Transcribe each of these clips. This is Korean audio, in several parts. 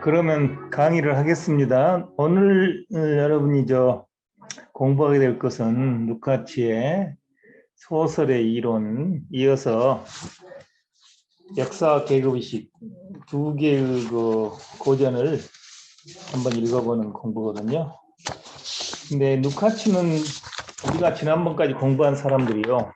그러면 강의를 하겠습니다. 오늘 여러분이 공부하게 될 것은 루카치의 소설의 이론 이어서 역사 계급의식 두 개의 고전을 한번 읽어보는 공부거든요. 근데 루카치는 우리가 지난번까지 공부한 사람들이요.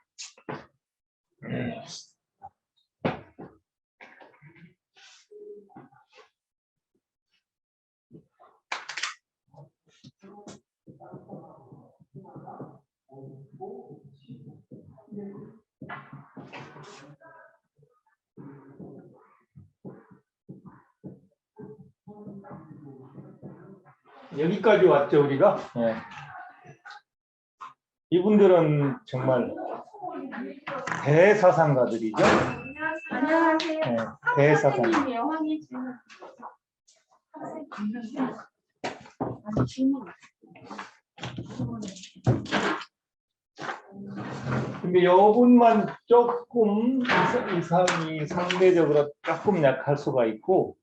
여기까지 왔죠, 우리가? 네. 이분들은 정말 대사상가들이죠. 안녕하세요. 네, 대사상. 근데 여분만 조금 이상이 상대적으로 조금 약할 수가 있고,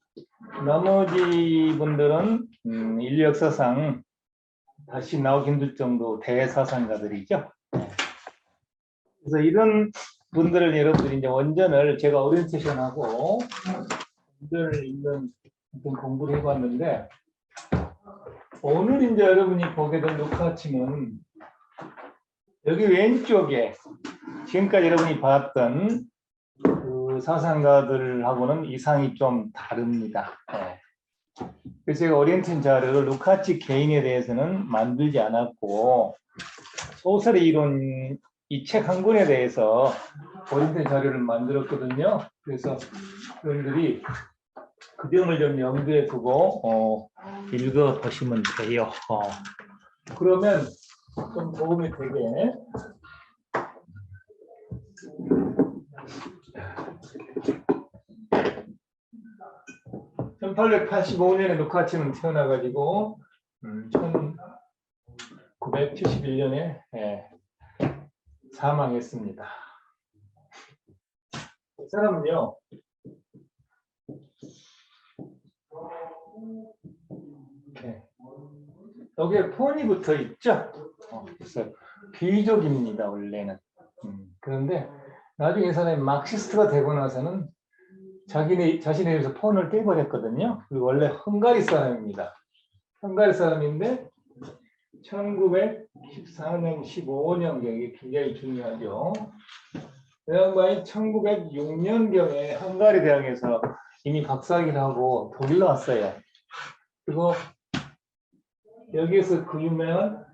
나머지 분들은 인류 역사상 다시 나오기 힘들 정도 대사상가들이죠. 그래서 이런 분들을 여러분들이 이제 원전을 제가 오리엔테이션하고 원전을 읽는 공부를 해봤는데, 오늘 이제 여러분이 보게 된 루카치는 여기 왼쪽에 지금까지 여러분이 봤던 그 사상가들하고는 이상이 좀 다릅니다. 네. 그래서 제가 오리엔테이션 자료를 루카치 개인에 대해서는 만들지 않았고, 소설의 이론 이 책 한 권에 대해서 오리엔테이션 자료를 만들었거든요. 그래서 여러분들이 그 점을 좀 염두에 두고 읽어보시면 돼요. 그러면 좀 도움이 되게. 1885년에 루카치는 태어나가지고 1971년에 사망했습니다. 이 사람은요, 여기에 폰이 붙어 있죠. 그래서 귀족입니다, 원래는. 그런데 나중에 이 사람이 막시스트가 되고 나서는 자신에 대해서 폰을 떼버렸거든요. 그리고 원래 헝가리 사람입니다. 헝가리 사람인데 1914년, 15년경이 굉장히 중요하죠. 그 양반이 1906년경에 헝가리 대학에서 이미 박사학위를 하고 독일로 왔어요. 그리고 여기에서 그 유명한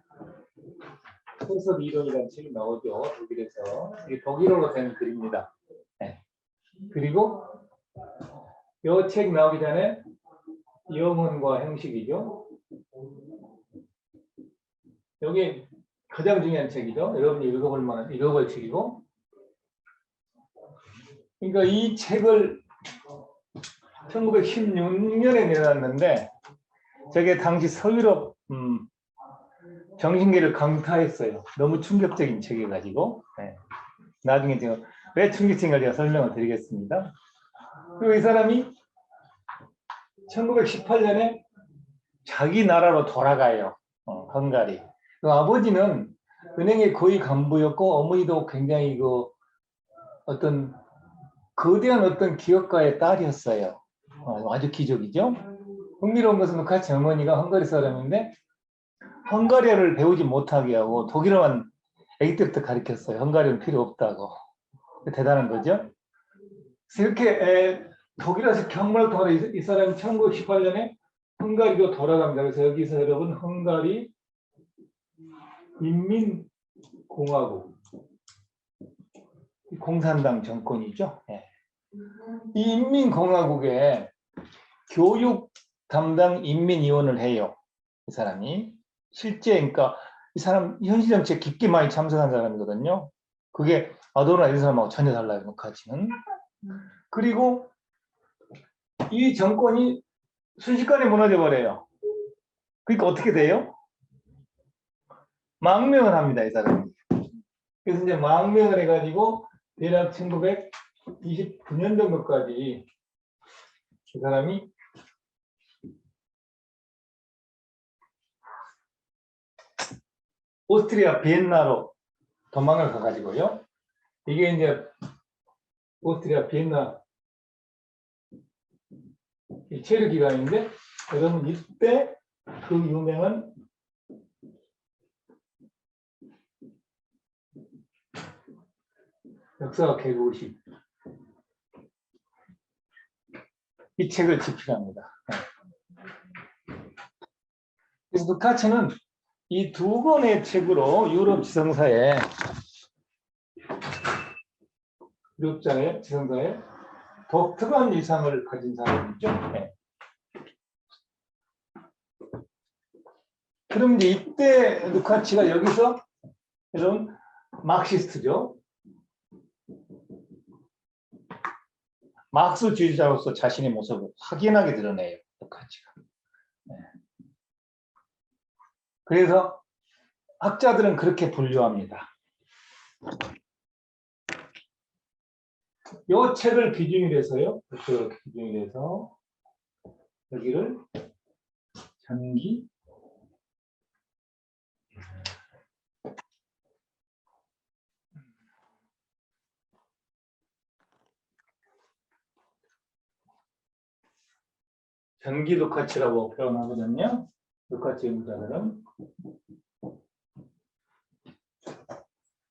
소설 이론이라는 책이 나오죠. 독일에서. 이게 독일어로 된 글입니다. 네. 그리고 이 책 나오기 전에 영혼과 형식이죠. 여기 가장 중요한 책이죠. 여러분이 읽어볼 책이고. 그러니까 이 책을 1916년에 내놨는데, 저게 당시 서유럽 정신계를 강타했어요. 너무 충격적인 책이가지고. 네. 나중에 제가 왜 충격적인가 제가 설명을 드리겠습니다. 그리고 이 사람이 1918년에 자기 나라로 돌아가요. 헝가리. 그 아버지는 은행의 거의 간부였고, 어머니도 굉장히 어떤 거대한 어떤 기업가의 딸이었어요. 아주 기적이죠. 흥미로운 것은 루카치 어머니가 헝가리 사람인데 헝가리어를 배우지 못하게 하고 독일어만 아기 때부터 가르쳤어요. 헝가리어는 필요 없다고. 대단한 거죠. 이렇게 독일에서 경무를 통해 이 사람이 1918년에 헝가리로 돌아갑니다. 그래서 여기서 여러분 헝가리 인민공화국 공산당 정권이죠. 네. 이 인민공화국에 교육 담당 인민위원을 해요. 이 사람이 실제 그러니까 이 사람 현실 정치에 깊게 많이 참석한 사람이거든요. 그게 아도르나 이런 사람하고 전혀 달라요. 루카치는. 그리고 이 정권이 순식간에 무너져 버려요. 그러니까 어떻게 돼요? 망명을 합니다, 이 사람이. 그래서 이제 망명을 해가지고 대략 1929년 정도까지 이 사람이 오스트리아 비엔나로 도망을 가가지고요. 이게 이제 오스트리아 비엔나 체류 기간인데, 여러분 이때 그 유명한 역사와 개국식 이 책을 집필합니다. 그래서 루카치는 이 두 권의 책으로 유럽 지성사의 독특한 위상을 가진 사람이죠. 네. 그럼 이제 이때 루카치가 여기서 이런 막시스트죠. 막스주의자로서 자신의 모습을 확연하게 드러내요. 루카치가. 네. 그래서 학자들은 그렇게 분류합니다. 이 책을 기준으로 해서요. 이렇게 기준으로 해서 여기를 전기 루카치라고 표현하거든요. 루카치 연구자들은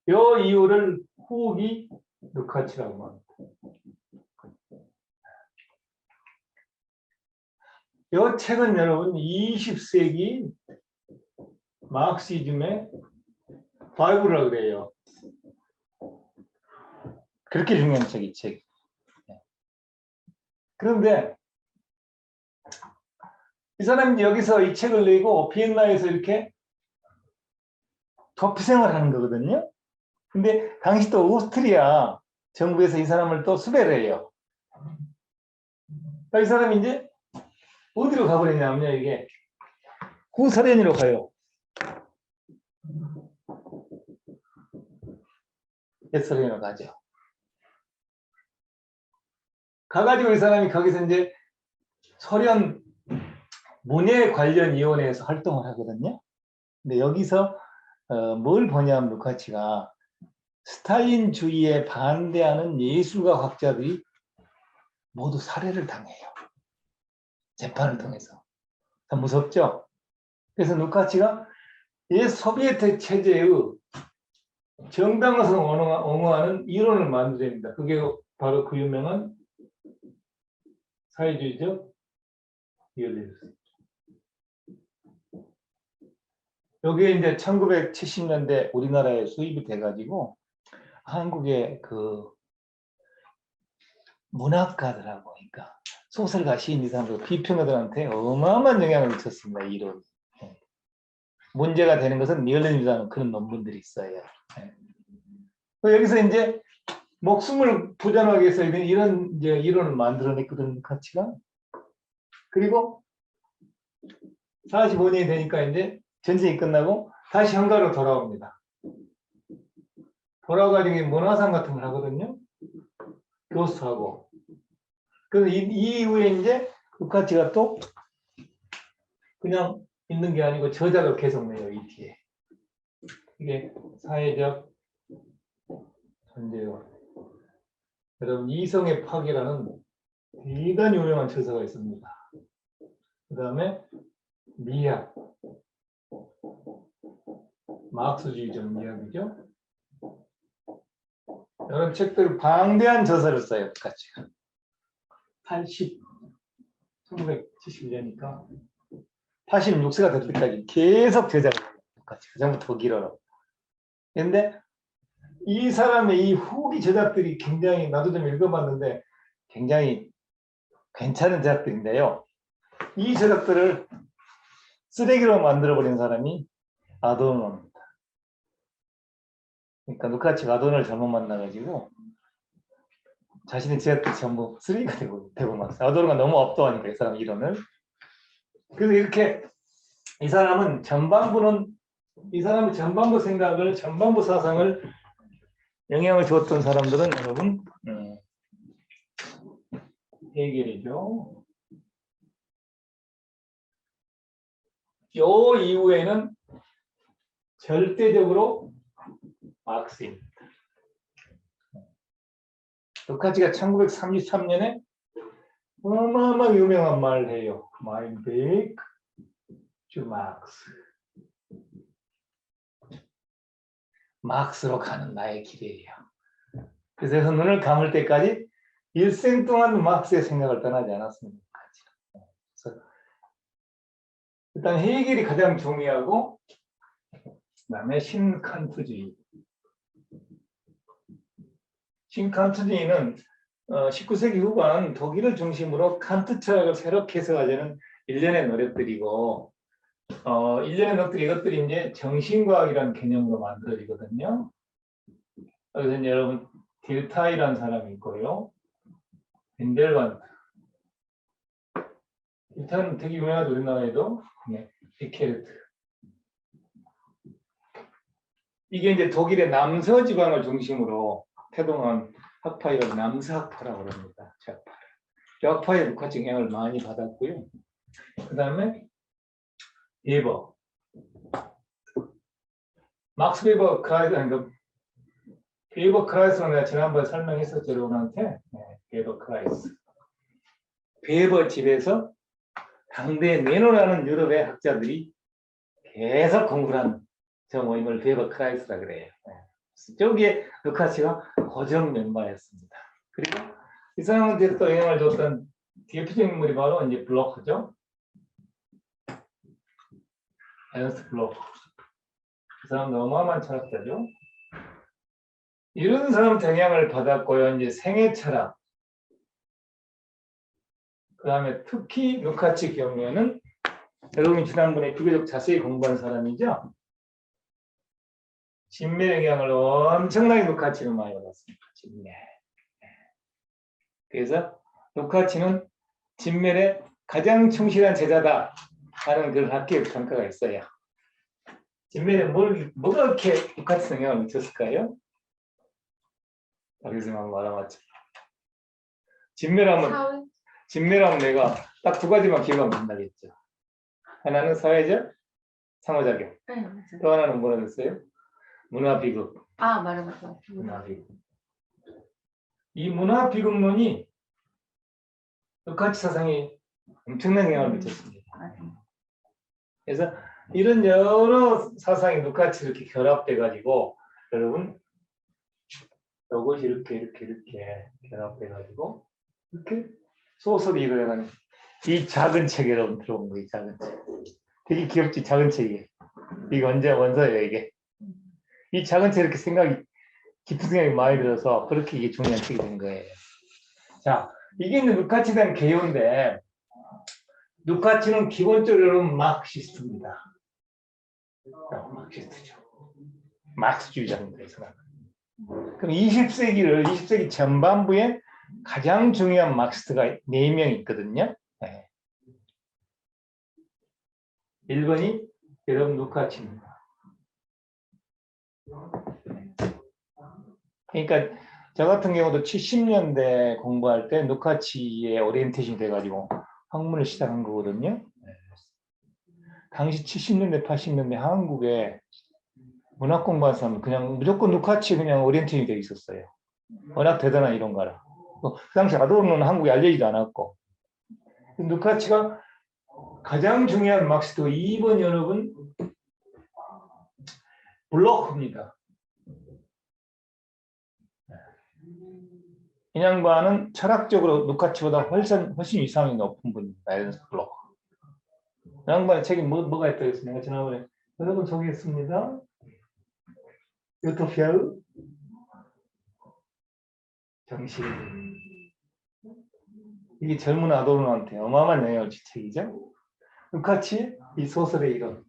이 이유를 후기 루카치라고 합니다. 이 책은 여러분 20세기 마르크시즘의 바이블이라고 그래요. 그렇게 중요한 책이 이 책. 그런데 이 사람이 여기서 이 책을 내고 비엔나에서 이렇게 도피생을 하는 거거든요. 근데 당시 또 오스트리아 정부에서 이 사람을 또 수배를 해요. 이 사람이 이제 어디로 가버리냐면요, 이게 구소련으로 가요. 소련으로 가죠. 가가지고 이 사람이 거기서 이제 소련 문예 관련 위원회에서 활동을 하거든요. 근데 여기서 뭘 보냐면 루카치가 스탈린주의에 반대하는 예술가학자들이 모두 살해를 당해요. 재판을 통해서. 참 무섭죠? 그래서 루카치가 이 소비에트 체제의 정당성을 옹호하는 이론을 만들어냅니다. 그게 바로 그 유명한 사회주의적 리얼리즘. 여기에 이제 1970년대 우리나라에 수입이 돼가지고 한국의 그 문학가들하고, 그러니까 소설가, 시인, 이사람들, 비평가들한테 어마어마한 영향을 미쳤습니다. 이 이론이. 문제가 되는 것은 리얼리즘이라는 그런 논문들이 있어요. 여기서 이제 목숨을 부전하기 위해서 이런 이제 이론을 만들어냈거든요, 가치가. 그리고 45년이 되니까 이제 전쟁이 끝나고 다시 헝가리로 돌아옵니다. 돌아가지고 문화상 같은 걸 하거든요. 교수하고. 그래서 이 이후에 이제 루카치가 또 그냥 있는 게 아니고 저작을 계속 내요, 이 뒤에. 이게 사회적 존재와 여러분 이성의 파괴라는 대단히 유명한 저서가 있습니다. 그 다음에 미학, 마르크스주의적 미학이죠. 이런 책들을 방대한 저서를 써요, 같이. 1970년이니까 86세가 될 때까지 계속 저작을 해요, 같이. 그전부터 더 길어요. 그런데 이 사람의 이 후기 저작들이 굉장히, 나도 좀 읽어봤는데 굉장히 괜찮은 저작들인데요. 이 저작들을 쓰레기로 만들어버린 사람이 아도르노입니다. 그러니까 루카치가 아도르노를 잘못 만나가지고 자신의 제약들이 전부 쓰레기가 되고 막 아도르노가 너무 업도하니까 이 사람 이론을. 그래서 이렇게 이 사람의 전반부 생각을, 전반부 사상을 영향을 주었던 사람들은 여러분 헤겔이죠. 요 이후에는 절대적으로 막스입니다. 루카치가 1933년에 어마어마하게 유명한 말을 해요. Mein Weg zu Marx. 막스로 가는 나의 길이에요. 그래서 눈을 감을 때까지 일생 동안 막스의 생각을 떠나지 않았습니다. 그래서 일단 헤겔이 가장 중요하고 그다음에 신칸트주의. 신칸트주의는 19세기 후반 독일을 중심으로 칸트 철학을 새롭게 해석하려는 일련의 노력들이고 일련의 노력들이 이것들이 이제 정신과학이라는 개념으로 만들어지거든요. 그래서 이제 여러분 딜타이라는 사람이 있고요. 벤델반트. 딜타이는 되게 유명하죠. 우리나라에도. 네, 비케르트. 이게 이제 독일의 남서 지방을 중심으로 태동한 학파이라고 남서학파라고 합니다. 저 학파에 루카치 영향을 많이 받았고요. 그 다음에 베버. 막스 베버 크라이스, 베버 크라이스는 내가 지난번에 설명했었죠, 여러분한테. 네, 베버 크라이스. 베버 집에서 당대 네노라는 유럽의 학자들이 계속 공부를 한 저 모임을 베버 크라이스라 그래요. 네. 저기에 루카치가 고정 멤버였습니다. 그리고 이 사람한테 또 영향을 줬던 대표적인 인물이 바로 이제 블로크죠. 에너스트 블로크. 그 사람도 어마어마한 철학자죠. 이런 사람한테 영향을 받았고요. 이제 생애 철학. 그 다음에 특히 루카치 경우에는 여러분이 지난번에 비교적 자세히 공부한 사람이죠. 진메의 영향을 엄청나게 루카치는 많이 받았습니다. 진메. 그래서 루카치는 진멜의 가장 충실한 제자다 하는 그런 학계의 평가가 있어요. 진멜에 뭐가 이렇게 루카치 영향을 미쳤을까요? 여기서 한번 알아봤죠. 진멜하면 내가 딱 두 가지만 기억하면 된다겠죠. 하나는 사회적 상호작용. 네, 또 하나는 뭐라 그랬어요? 문화비극. 맞아. 문화비극. 이 문화비극론이 루카치 사상이 엄청난 영향을 미쳤습니다. 그래서 이런 여러 사상이 루카치 이렇게 결합돼 가지고 여러분 이것이 이렇게 결합돼 가지고 이렇게 소설이 일어나는 이 작은 책 여러분 들어본 거 이 작은 책 되게 귀엽지 작은 책이에요. 이게 언제 원서예요 이게. 이 작은 책 이렇게 깊은 생각이 많이 들어서 그렇게 이게 중요한 책이 된 거예요. 자, 이게 이제 루카치에 대한 개요인데 루카치는 기본적으로 마크시스트입니다. 마크시스트죠. 마크스주의자입니다. 그럼 20세기 전반부에 가장 중요한 마크시스트가 4명 있거든요. 네. 1번이 여러분 루카치입니다. 그러니까 저 같은 경우도 70년대 공부할 때 루카치의 오리엔테이션이 돼가지고 학문을 시작한 거거든요. 당시 70년대, 80년대 한국에 문학 공부하는 사람은 그냥 무조건 루카치 그냥 오리엔테이션이 돼 있었어요. 워낙 대단한 이론가라. 그 당시 아도르노는 한국에 알려지도 않았고. 루카치가 가장 중요한 막시도 2번 여러분 블로크입니다. 이 양반은 철학적으로 루카치보다 훨씬 이상이 높은 분입니다. 에른스트 블로크. 이 양반의 책이 뭐가 있다고 했어요? 내가 지난번에 여러분 소개했습니다. 유토피아의 정신. 이게 젊은 아도르노한테 어마어마한 영향을 준 책이죠. 루카치 이 소설의 이론.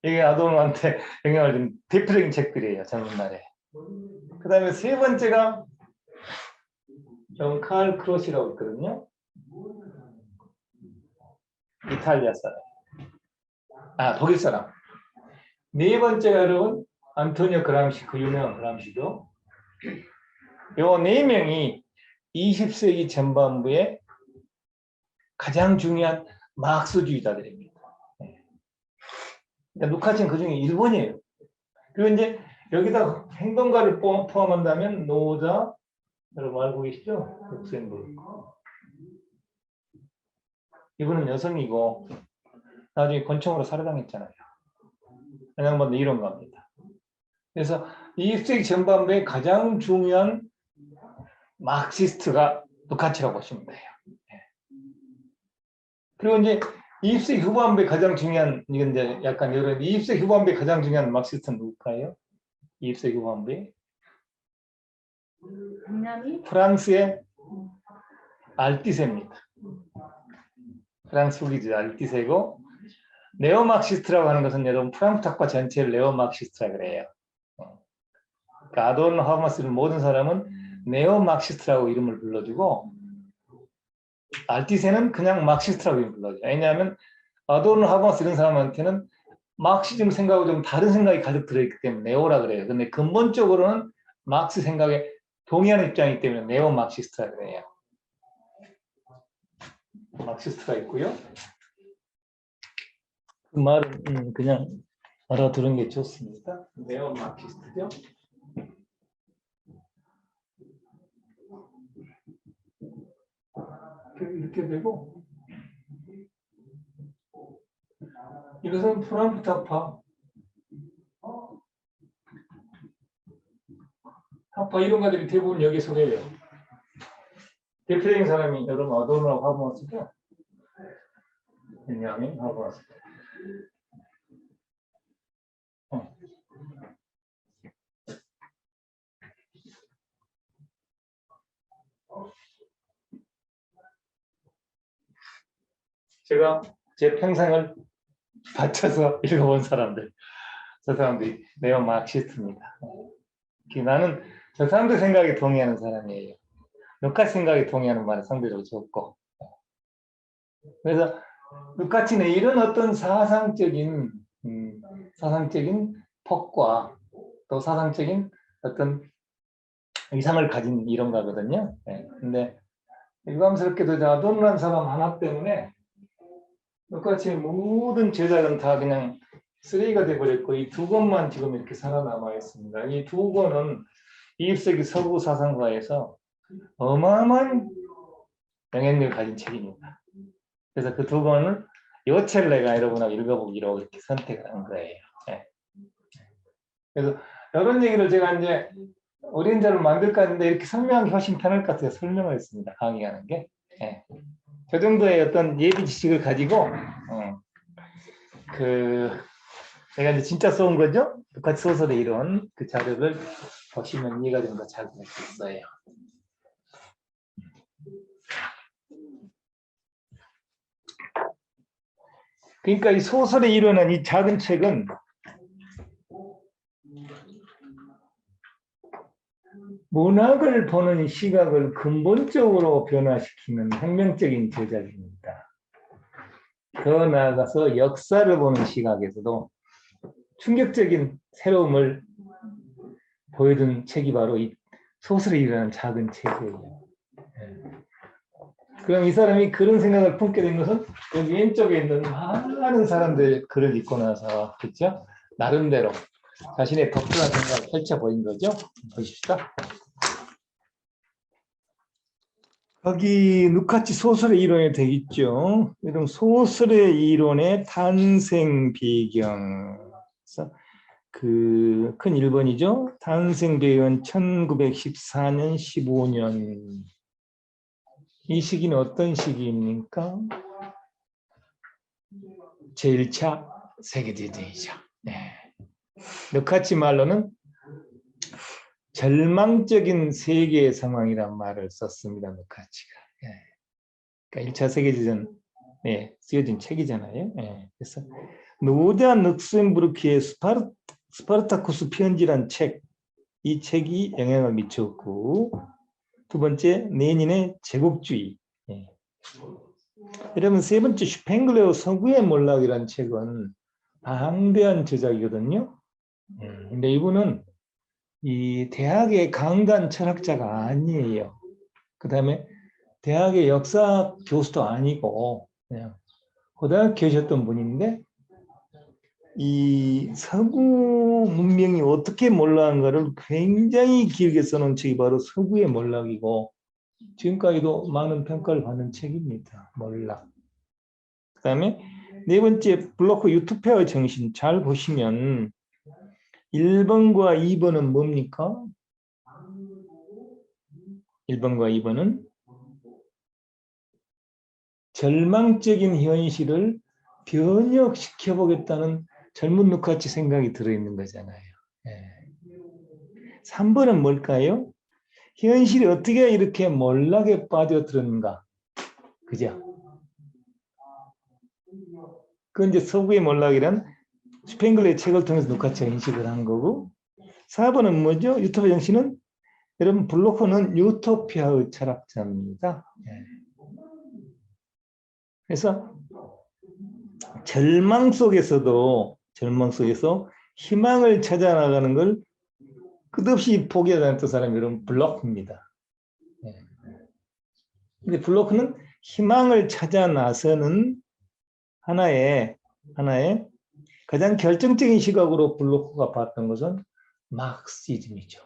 이게 아도르노한테 영향을 준 대표적인 책들이에요. 젊은 날에. 그 다음에 세 번째가 존 칼 크로시라고 있거든요. 이탈리아 사람. 독일 사람. 네 번째가 여러분 안토니오 그람시, 그 유명한 그람시도. 요 네 명이 20세기 전반부에 가장 중요한 마크스주의자들입니다. 그러니까 루카치는 그중에 1번이에요. 그리고 이제 여기다 행동가를 포함한다면 노자, 여러분 알고 계시죠? 룩셈부르크. 이분은 여성이고 나중에 권총으로 살해당했잖아요. 양반도 이런 겁니다. 그래서 20세기 전반부의 가장 중요한 마크시스트가 루카치라고 보시면 돼요. 그리고 이제 20세기 후반부에 가장 중요한, 이건 이제 약간 여러 20세기 후반부에 가장 중요한 마크시스트는 누굴까요? 20세기 후반부에 프랑스의 알티세입니다. 프랑스 후기죠. 알티세고 네오마크시스트라고 하는 것은 여러분 프랑크학파 전체를 네오마크시스트라 그래요. 그러니까 아도르노 하버마스를 모든 사람은 네오마크시스트라고 이름을 불러주고 알티세는 그냥 마크시스트라고 이름 불러줘요. 왜냐하면 아도르노 하버마스 이런 사람한테는 마크시즘 생각하고 좀 다른 생각이 가득 들어있기 때문에 네오라 그래요. 근데 근본적으로는 마크스 생각에 동의하는 입장이기 때문에 네오마크시스트라 그래요. 마크시스트가 있고요. 그 말은 그냥 알아두는 게 좋습니다. 네오마크시스트죠. 이렇게 되고 이것은 프랑크학파 학파 이론가들이 대부분 여기 속해요. 대표적인 사람이 여러분 아도르노 하버마스죠. 베냐민 하버마스. 제가 제 평생을 바쳐서 읽어본 사람들, 저 사람들이 네오마크시스트입니다. 나는 저 사람들 생각에 동의하는 사람이에요. 루카치 생각에 동의하는 말은 상대적으로 적고. 그래서 루카치는 이런 어떤 사상적인 폭과 또 사상적인 어떤 이상을 가진 이론가거든요. 네. 근데 유감스럽게도 아도르노라는 사람 하나 때문에 루카치의 모든 제작은 다 그냥 쓰레기가 돼버렸고 이 두 권만 지금 이렇게 살아남아 있습니다. 이 두 권은 20세기 서구 사상가에서 어마어마한 영향력을 가진 책입니다. 그래서 그 두 권을 요 책을 내가 여러분하고 읽어보기로 이렇게 선택한 거예요. 네. 그래서 이런 얘기를 제가 이제 오리엔탈을 만들까 했는데 이렇게 설명하기 훨씬 편할 것 같아서 설명을 했습니다. 강의하는 게. 네. 그 정도의 어떤 예비 지식을 가지고 제가 이제 진짜 써온 거죠. 루카치 소설의 이론 그 자료를 보시면 이해가 좀 더 잘 될 수 있어요. 그러니까 이 소설의 이론은 이 작은 책은 문학을 보는 시각을 근본적으로 변화시키는 혁명적인 제작입니다. 더 나아가서 역사를 보는 시각에서도 충격적인 새로움을 보여준 책이 바로 이 소설에 이르는 작은 책이에요. 그럼 이 사람이 그런 생각을 품게 된 것은 여기 왼쪽에 있는 많은 사람들 글을 읽고 나서 그렇죠? 나름대로 자신의 독특한 생각을 펼쳐 보인 거죠. 보십시다. 거기 루카치 소설의 이론에 되어 있죠. 이런 소설의 이론의 탄생 배경. 그 큰 1번이죠. 탄생 배경은 1914년, 15년. 이 시기는 어떤 시기입니까? 제1차 세계대전이죠. 네. 루카치 말로는 절망적인 세계의 상황이란 말을 썼습니다. 루카치가. 네. 그러니까 1차 세계대전 쓰여진 책이잖아요. 네. 그래서 노자 룩셈부르크의 스파르타쿠스 편지란 책, 이 책이 영향을 미쳤고 두 번째 레닌의 제국주의. 여러분 세 번째 슈팽글레어 서구의 몰락이라는 책은 방대한 저작이거든요. 근데 이분은 이 대학의 강단 철학자가 아니에요. 그 다음에 대학의 역사 교수도 아니고 그냥 고등학교 계셨던 분인데 이 서구 문명이 어떻게 몰락한가를 굉장히 길게 써놓은 책이 바로 서구의 몰락이고 지금까지도 많은 평가를 받는 책입니다. 몰락. 그다음에 네 번째 블로크 유토피아의 정신 잘 보시면 1번과 2번은 뭡니까? 1번과 2번은 절망적인 현실을 변혁시켜 보겠다는 젊은 누카치 생각이 들어있는 거잖아요. 3번은 뭘까요? 현실이 어떻게 이렇게 몰락에 빠져들었는가? 그죠? 그건 이제 서구의 몰락이란 스팽글러의 책을 통해서 누카치가 인식을 한 거고 4번은 뭐죠? 유토피아 정신은 여러분 블로커는 유토피아의 철학자입니다. 그래서 절망 속에서 희망을 찾아 나가는 걸 끝없이 포기하지 않던 사람이 여러분 블로크입니다. 근데 블로크는 희망을 찾아 나서는 하나의 가장 결정적인 시각으로 블로크가 봤던 것은 마르크시즘이죠.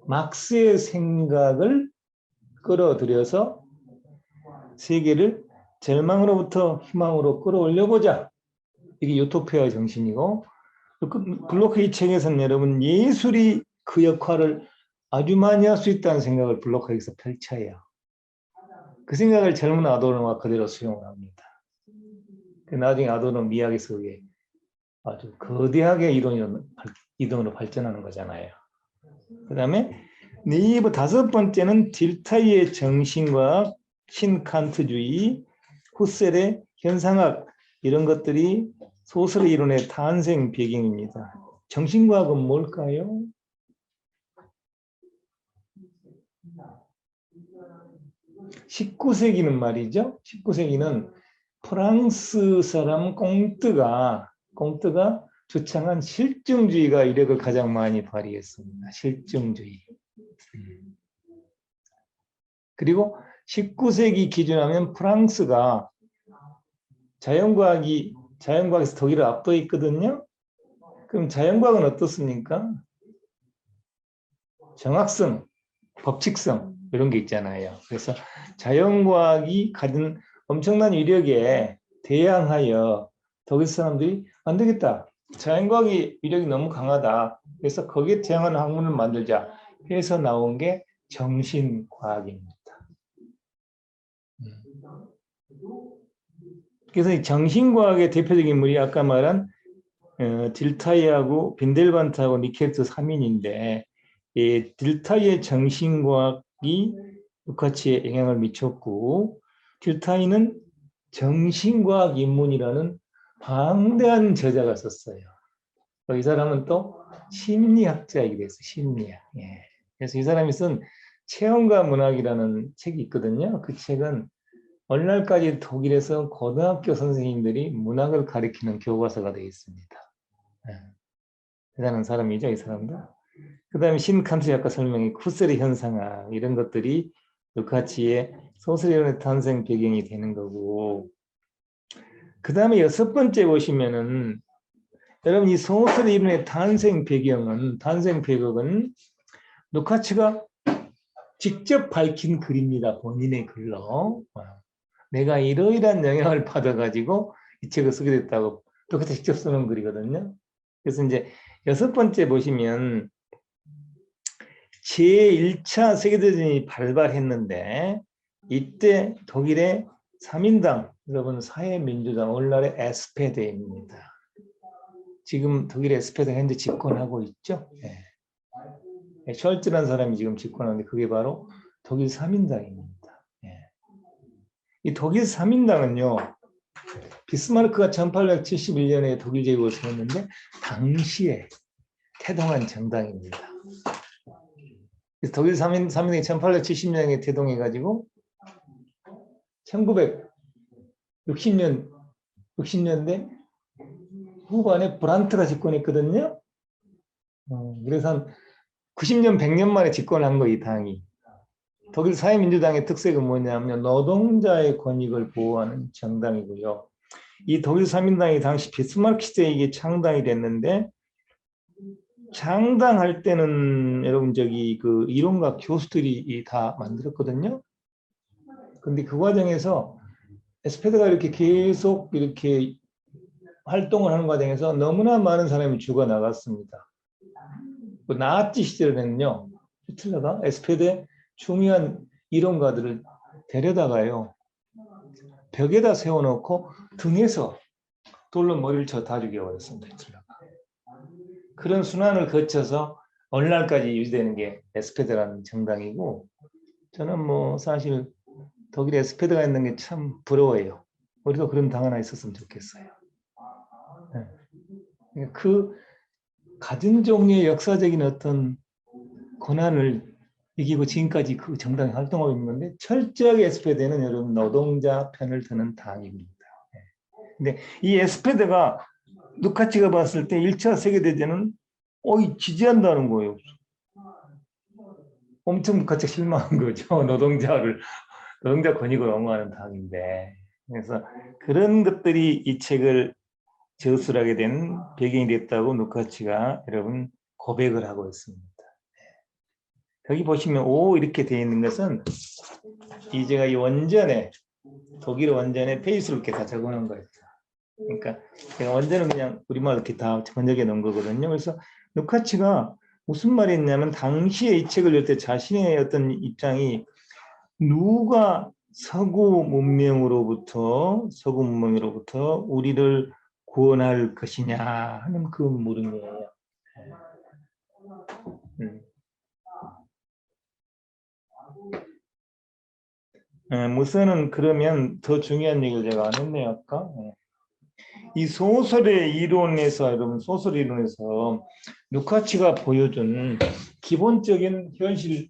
마르크스의 생각을 끌어들여서 세계를 절망으로부터 희망으로 끌어올려보자. 이게 유토피아의 정신이고 블로크 이 책에서는 여러분 예술이 그 역할을 아주 많이 할 수 있다는 생각을 블로크에서 펼쳐요. 그 생각을 젊은 아도르노가 그대로 수용을 합니다. 나중에 아도르노 미학의 속에 아주 거대하게 이론으로 발전하는 거잖아요. 그 다음에 다섯 번째는 딜타이의 정신과 신칸트주의, 후셀의 현상학 이런 것들이 소설의 이론의 탄생 배경입니다. 정신과학은 뭘까요? (19세기는) 말이죠. 19세기는 프랑스 사람 꽁뜨가 주창한 실증주의가 이력을 가장 많이 발휘했습니다. 실증주의. 그리고 19세기 기준하면 프랑스가 자연과학에서 독일을 앞서 있거든요. 그럼 자연과학은 어떻습니까? 정확성, 법칙성 이런 게 있잖아요. 그래서 자연과학이 가진 엄청난 위력에 대항하여 독일 사람들이 안 되겠다. 자연과학의 위력이 너무 강하다. 그래서 거기에 대항하는 학문을 만들자 해서 나온 게 정신과학입니다. 그래서 이 정신과학의 대표적인 인물이 아까 말한 딜타이하고 빈델반트하고 니켈트 3인인데 이 딜타이의 정신과학이 루카치에 영향을 미쳤고 딜타이는 정신과학 입문이라는 방대한 저자가 썼어요. 이 사람은 또 심리학자이기도 했어요. 심리학. 그래서 이 사람이 쓴 체험과 문학이라는 책이 있거든요. 그 책은 오늘날까지 독일에서 고등학교 선생님들이 문학을 가르치는 교과서가 되어 있습니다. 대단한 사람이죠, 이 사람도. 그 다음에 신칸트 아까 설명한 후셀의 현상학 이런 것들이 루카치의 소설이론의 탄생 배경이 되는 거고 그 다음에 6번째 보시면은 여러분 이 소설의 이론의 탄생 배경은 루카치가 직접 밝힌 글입니다. 본인의 글로. 내가 이러이러한 영향을 받아가지고 이 책을 쓰게 됐다고 루카치 직접 쓰는 글이거든요. 그래서 이제 6번째 보시면 제1차 세계대전이 발발했는데 이때 독일의 3인당, 여러분 사회민주당, 오늘날의 SPD입니다. 지금 독일의 SPD가 현재 집권하고 있죠. 셜츠라는 사람이 지금 집권하는데 그게 바로 독일 3인당입니다. 이 독일 3인당은요. 비스마르크가 1871년에 독일 제국을 세웠는데 당시에 태동한 정당입니다. 그래서 독일 3인당이 1870년에 태동해가지고 1960년대 후반에 브란트가 집권했거든요. 그래서 한 90년, 100년 만에 집권한 거 이 당이. 독일 사회민주당의 특색은 뭐냐면 노동자의 권익을 보호하는 정당이고요. 이 독일 삼인당이 당시 비스마르크시대에 이게 창당이 됐는데 창당할 때는 여러분 저기 그 이론가 교수들이 다 만들었거든요. 근데 그 과정에서 SPD가 이렇게 계속 이렇게 활동을 하는 과정에서 너무나 많은 사람이 죽어나갔습니다. 그 나치 시절에는요, 히틀러가 SPD의 중요한 이론가들을 데려다가요, 벽에다 세워놓고 등에서 돌로 머리를 쳐 다 죽여버렸습니다. 히틀러가. 그런 순환을 거쳐서 오늘날까지 유지되는 게 SPD라는 정당이고, 저는 뭐 사실 독일에 SPD가 있는 게 참 부러워요. 우리도 그런 당 하나 있었으면 좋겠어요. 네. 그 가진 종류의 역사적인 어떤 고난을 이기고 지금까지 그 정당이 활동하고 있는데 철저하게 SPD는 여러분 노동자 편을 드는 당입니다. 근데 이 SPD가 누카치가 봤을 때 1차 세계대전은 지지한다는 거예요. 엄청 누카치가 실망한 거죠. 노동자 권익을 옹호하는 당인데. 그래서 그런 것들이 이 책을 저술하게 된 배경이 됐다고 누카치가 여러분 고백을 하고 있습니다. 여기 보시면 이렇게 되어 있는 것은 제가 이 원전에 독일 원전에 페이스를 이렇게 다 적어놓은 거예요. 그러니까 제가 원전은 그냥 우리말 이렇게 다 번역해 놓은 거거든요. 그래서 누카치가 무슨 말이 있냐면 당시에 이 책을 열 때 자신의 어떤 입장이 누가 서구 문명으로부터 우리를 구원할 것이냐 하는 그 물음이에요. 무선은 그러면 더 중요한 얘기를 제가 안 했네요, 아까. 이 소설의 이론에서, 여러분, 소설 이론에서 누카치가 보여준 기본적인 현실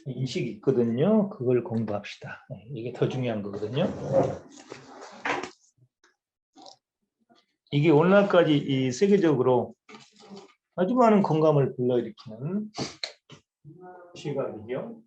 인식이 있거든요. 그걸 공부합시다. 이게 더 중요한 거거든요. 이게 오늘날까지 이 세계적으로 아주 많은 공감을 불러일으키는 시각이죠.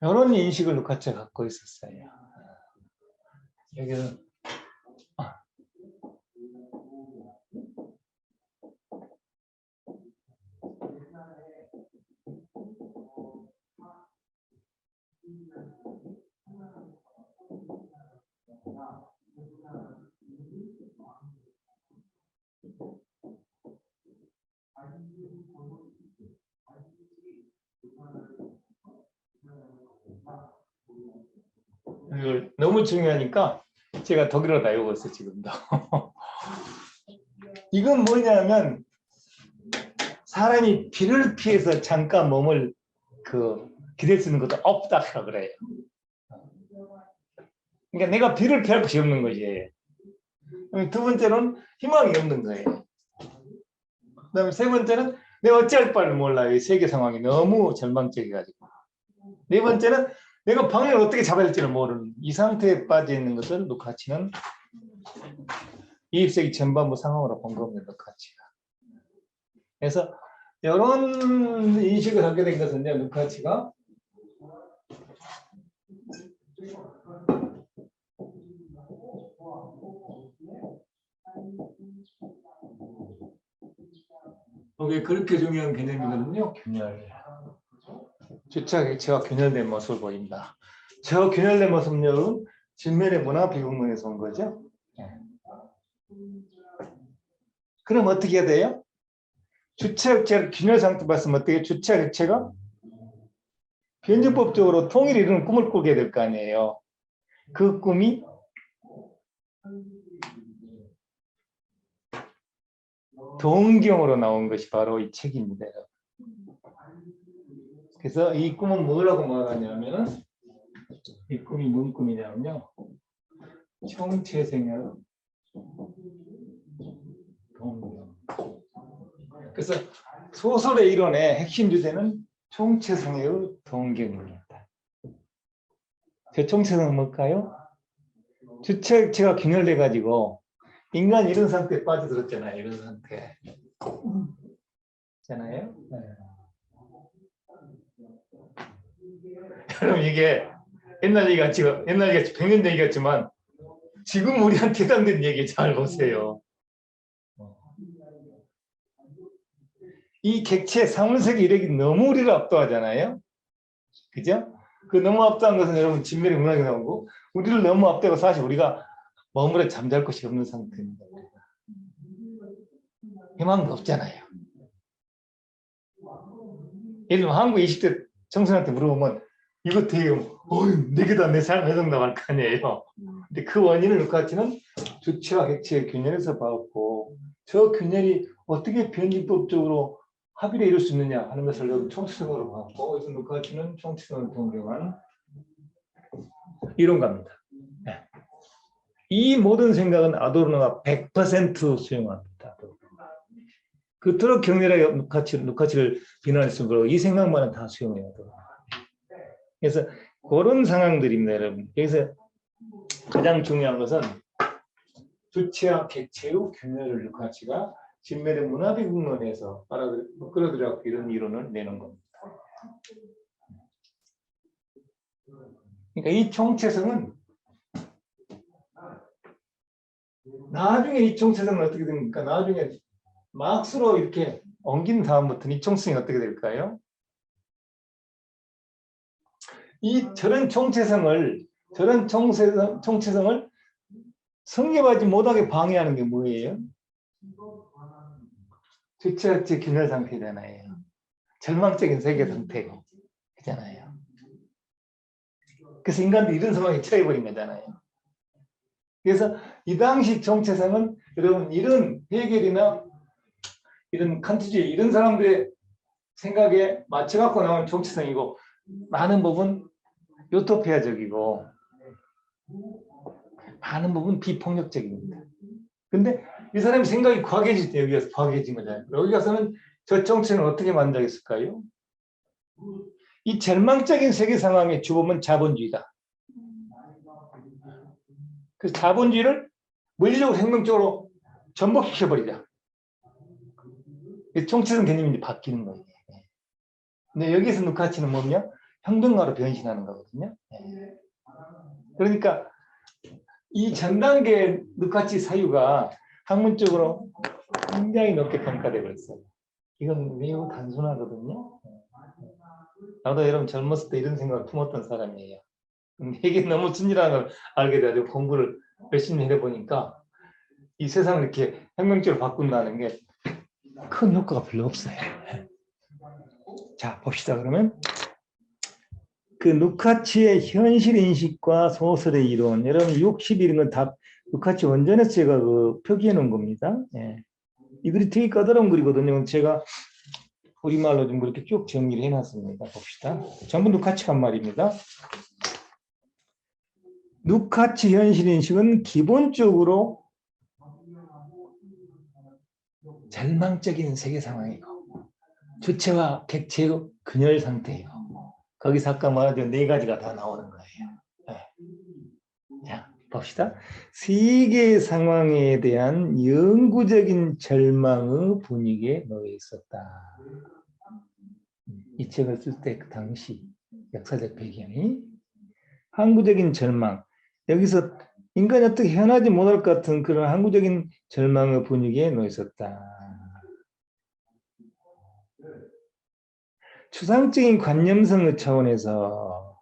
이런 인식을 누카치가 갖고 있었어요. 여기는 이걸 너무 중요하니까 제가 독일어로 다 외웠어요, 지금도. 이건 뭐냐면 사람이 비를 피해서 잠깐 몸을 기댈 수 있는 것도 없다고 그래요. 그러니까 내가 비를 피할 것이 없는 거지. 두 번째는 희망이 없는 거예요. 그다음에 세 번째는 내가 어찌할 바를 몰라요. 이 세계 상황이 너무 절망적이가지고. 네 번째는 내가 방향을 어떻게 잡아야 할지를 모르는 이 상태에 빠져 있는 것을 누카치는 20세기 전반부 상황으로 본 겁니다. 누카치가. 그래서 이런 인식을 하게 된 것은요, 누카치가 이게 그렇게 중요한 개념이거든요. 균열. 주차 객체와 균열된 모습을 보인다. 저 균열된 모습은 진면의 문화 비공론에서 온 거죠. 그럼 어떻게 해야 돼요? 주차 객체가 균열 상태 봤으면 어떻게 주차 객체가 변증법적으로 통일을 이루는 꿈을 꾸게 될 거 아니에요. 그 꿈이 동경으로 나온 것이 바로 이 책입니다. 그래서 이 꿈은 뭐라고 말하냐면, 이 꿈이 무슨 꿈이냐면요, 총체생의 동경. 그래서 소설의 이론의 핵심 주제는 총체생의 동경입니다. 저 총체생은 뭘까요? 주체가 균열돼 가지고 인간이 이런 상태에 빠져들었잖아요. 이런 상태. 있잖아요. 네. 여러분 이게 옛날 얘기 같이 100년 얘기 같지만 지금 우리한테 해당된 얘기 잘 보세요. 이 객체 상물세계 이력이 너무 우리를 압도하잖아요. 그죠? 그 너무 압도한 것은 여러분 진멸의 문학에 나오고, 우리를 너무 압도하고 사실 우리가 머물러 잠잘 곳이 없는 상태입니다. 희망도 없잖아요. 예를 들면 한국 20대 청소년한테 물어보면 이거 되게 내게다 내 삶 해석나 할 거 아니에요. 근데 그 원인을 루카치는 주체와 객체의 균열에서 봤고, 저 균열이 어떻게 변증법적으로 합의를 이룰 수 있느냐 하는 것을 총체적으로 봤고, 그래서 루카치는 총체성을 동경한 이론가입니다. 네. 이 모든 생각은 아도르노가 100% 수용합니다. 그토록 격렬하게 루카치를 비난했으므로 이 생각만은 다 수용해요. 그래서 그런 상황들입니다, 여러분. 여기서 가장 중요한 것은 주체와 객체의 균열을 루카치가 진멸의 문화비 국론에서 끌어들여서 이런 이론을 내는 겁니다. 그러니까 이 총체성은 나중에 이 총체성은 어떻게 됩니까? 나중에 막스로 이렇게 옮긴 다음부터는 이 총체성이 어떻게 될까요? 저런 총체성을 성립하지 못하게 방해하는 게 뭐예요? 주체와 균열 상태잖아요. 절망적인 세계 상태고, 그잖아요. 그래서 인간도 이런 상황에 처해버린 거잖아요. 그래서 이 당시 총체성은 여러분 이런 헤겔이나 이런 칸트주의 이런 사람들의 생각에 맞춰갖고 나온 총체성이고, 많은 부분 유토피아적이고 많은 부분 비폭력적입니다. 근데 이 사람이 생각이 과학해질 때 여기 가서 과학해진 거잖아요. 여기 가서는 저 총체는 어떻게 만들겠을까요? 이 절망적인 세계 상황의 주범은 자본주의다. 그래서 자본주의를 물리적으로 생명적으로 전복시켜버리자. 총체성 개념이 바뀌는 거예요. 근데 여기서 루카치는 뭐냐? 평등화로 변신하는 거거든요. 그러니까 이 전 단계 루카치 사유가 학문적으로 굉장히 높게 평가되고 있어요. 이건 매우 단순하거든요. 나도 여러분 젊었을 때 이런 생각을 품었던 사람이에요. 근데 이게 너무 진리라는 걸 알게 돼가지고 공부를 열심히 해보니까 이 세상을 이렇게 혁명적으로 바꾼다는 게 큰 효과가 별로 없어요. 자, 봅시다. 그러면 그 루카치의 현실 인식과 소설의 이론, 여러분 60 이런 건 다 루카치 원전에서 제가 표기해 놓은 겁니다. 예. 이 글이 되게 까다로운 글이거든요. 제가 우리말로 좀 그렇게 쭉 정리를 해놨습니다. 봅시다. 전부 루카치 한 말입니다. 루카치 현실 인식은 기본적으로 절망적인 세계 상황이고 주체와 객체의 균열 상태이고, 거기서 아까 말하던 4가지가 다 나오는 거예요. 네. 자, 봅시다. 세계 상황에 대한 영구적인 절망의 분위기에 놓여 있었다. 이 책을 쓸 때 그 당시 역사적 배경이 항구적인 절망, 여기서 인간이 어떻게 현하지 못할 것 같은 그런 항구적인 절망의 분위기에 놓여 있었다. 추상적인 관념성의 차원에서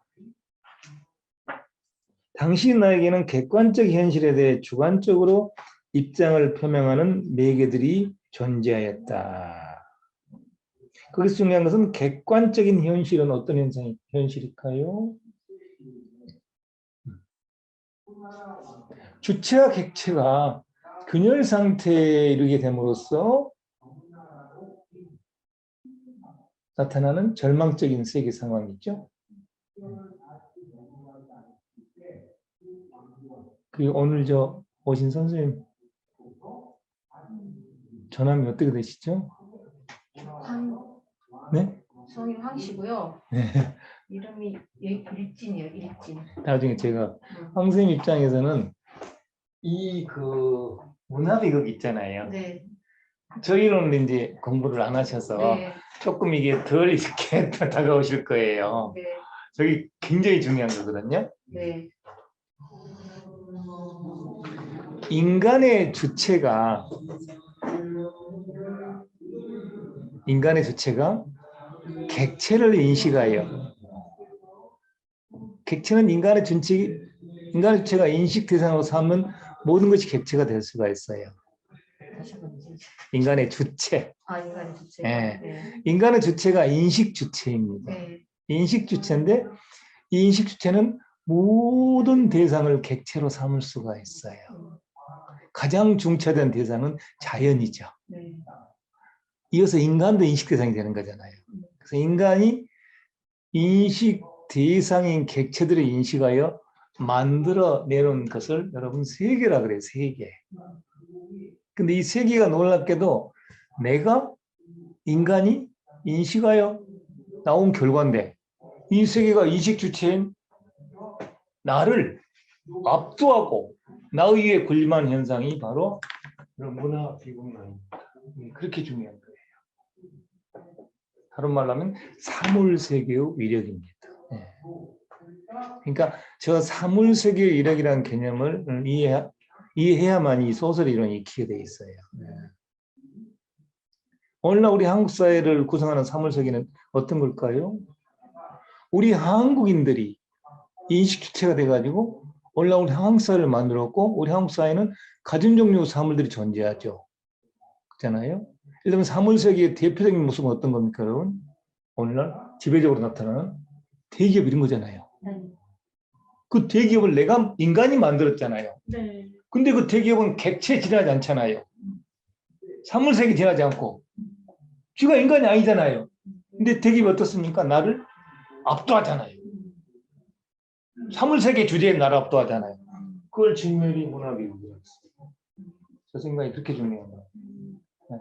당시 나에게는 객관적 현실에 대해 주관적으로 입장을 표명하는 매개들이 존재하였다. 거기서 중요한 것은 객관적인 현실은 어떤 현실일까요? 주체와 객체가 균열 상태에 이르게 됨으로써 나타나는 절망적인 세계 상황이죠. 그리고 오늘 오신 선생님 전함이 어떻게 되시죠? 네? 성인 황씨고요. 네. 이름이 일진이에요. 일진. 나중에 제가 황 선생님 입장에서는 이 문화비극 있잖아요. 네. 저희로는 이제 공부를 안 하셔서 네. 조금 이게 덜 이렇게 다가오실 거예요. 네. 저기 굉장히 중요한 거거든요. 네. 인간의 주체가 객체를 인식하여 객체는 인간의 주체가 인식 대상으로 삼는 모든 것이 객체가 될 수가 있어요. 다시 한번 해주세요. 인간의 주체. 인간의 주체. 네. 네. 인간의 주체가 인식 주체입니다. 네. 인식 주체인데 이 인식 주체는 모든 대상을 객체로 삼을 수가 있어요. 가장 중차대한 대상은 자연이죠. 네. 이어서 인간도 인식 대상이 되는 거잖아요. 그래서 인간이 인식 대상인 객체들을 인식하여 만들어 내놓은 것을 여러분 세계라 그래요. 세계. 근데 이 세계가 놀랍게도 내가 인간이 인식하여 나온 결과인데 이 세계가 인식 주체인 나를 압도하고 나 위에 군림한 현상이 바로 이런 문화 비공론입니다. 그렇게 중요한 거예요. 다른 말로 하면 사물세계의 위력입니다. 네. 그러니까 저 사물세계의 위력이라는 개념을 이해해야만 이 소설 이론이 익히게 돼 있어요. 네. 오늘날 우리 한국 사회를 구성하는 사물세계는 어떤 걸까요? 우리 한국인들이 인식 주체가 돼가지고 오늘날 우리 한국 사회를 만들었고 우리 한국 사회는 가진 종류의 사물들이 존재하죠. 그렇잖아요. 예를 들면 사물세계의 대표적인 모습은 어떤 겁니까, 여러분? 오늘날 지배적으로 나타나는 대기업 이런 거잖아요. 그 대기업을 인간이 만들었잖아요. 네. 근데 그 대기업은 객체에 지나지 않잖아요. 사물세계에 지나지 않고. 쥐가 인간이 아니잖아요. 근데 대기업이 어떻습니까? 나를 압도하잖아요. 사물세계 주제에 나를 압도하잖아요. 그걸 직면이 문화비극이었어요. 저 생각이 그렇게 중요한 거예요. 네.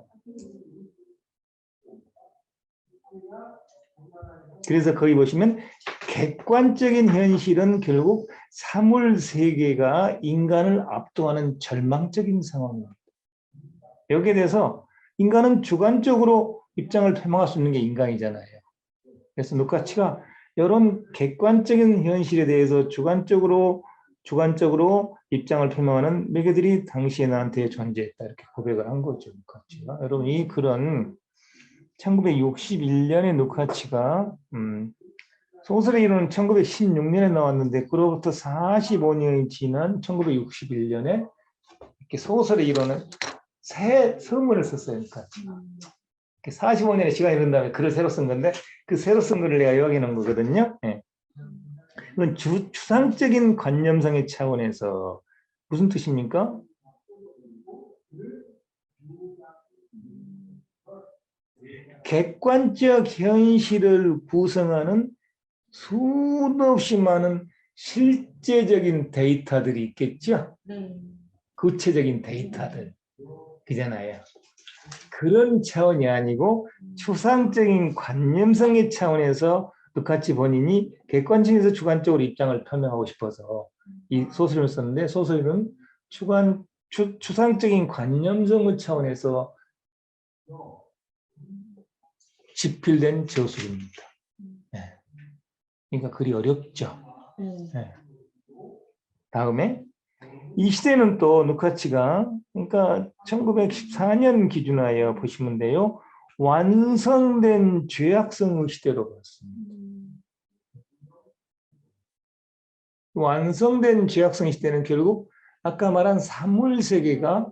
그래서 거기 보시면 객관적인 현실은 결국 사물세계가 인간을 압도하는 절망적인 상황입니다. 여기에 대해서 인간은 주관적으로 입장을 표명할 수 있는 게 인간이잖아요. 그래서 루카치가 이런 객관적인 현실에 대해서 주관적으로 입장을 표명하는 매개들이 당시에 나한테 존재했다 이렇게 고백을 한 거죠. 루카치가. 여러분 이 글은 1961년에 루카치가 소설의 이론은 1916년에 나왔는데 그로부터 45년이 지난 1961년에 이렇게 소설의 이론은 새 서문을 썼어요. 그러니까 45년의 시간이 흐른 다음에 글을 새로 쓴 건데 그 새로 쓴 글을 내가 요약해 놓은 거거든요. 네. 이건 추상적인 관념상의 차원에서 무슨 뜻입니까? 객관적 현실을 구성하는 수없이 많은 실제적인 데이터들이 있겠죠? 구체적인 데이터들. 그잖아요. 그런 차원이 아니고 추상적인 관념성의 차원에서 루카치 본인이 객관적에서 주관적으로 입장을 표명하고 싶어서 이 소설을 썼는데 소설은 추상적인 관념성의 차원에서 집필된 저술입니다. 네. 그러니까 글이 어렵죠. 네. 다음에 이 시대는 또 루카치가 그러니까 1914년 기준하여 보시면 돼요. 완성된 죄악성의 시대로 봤습니다. 완성된 죄악성 시대는 결국 아까 말한 사물세계가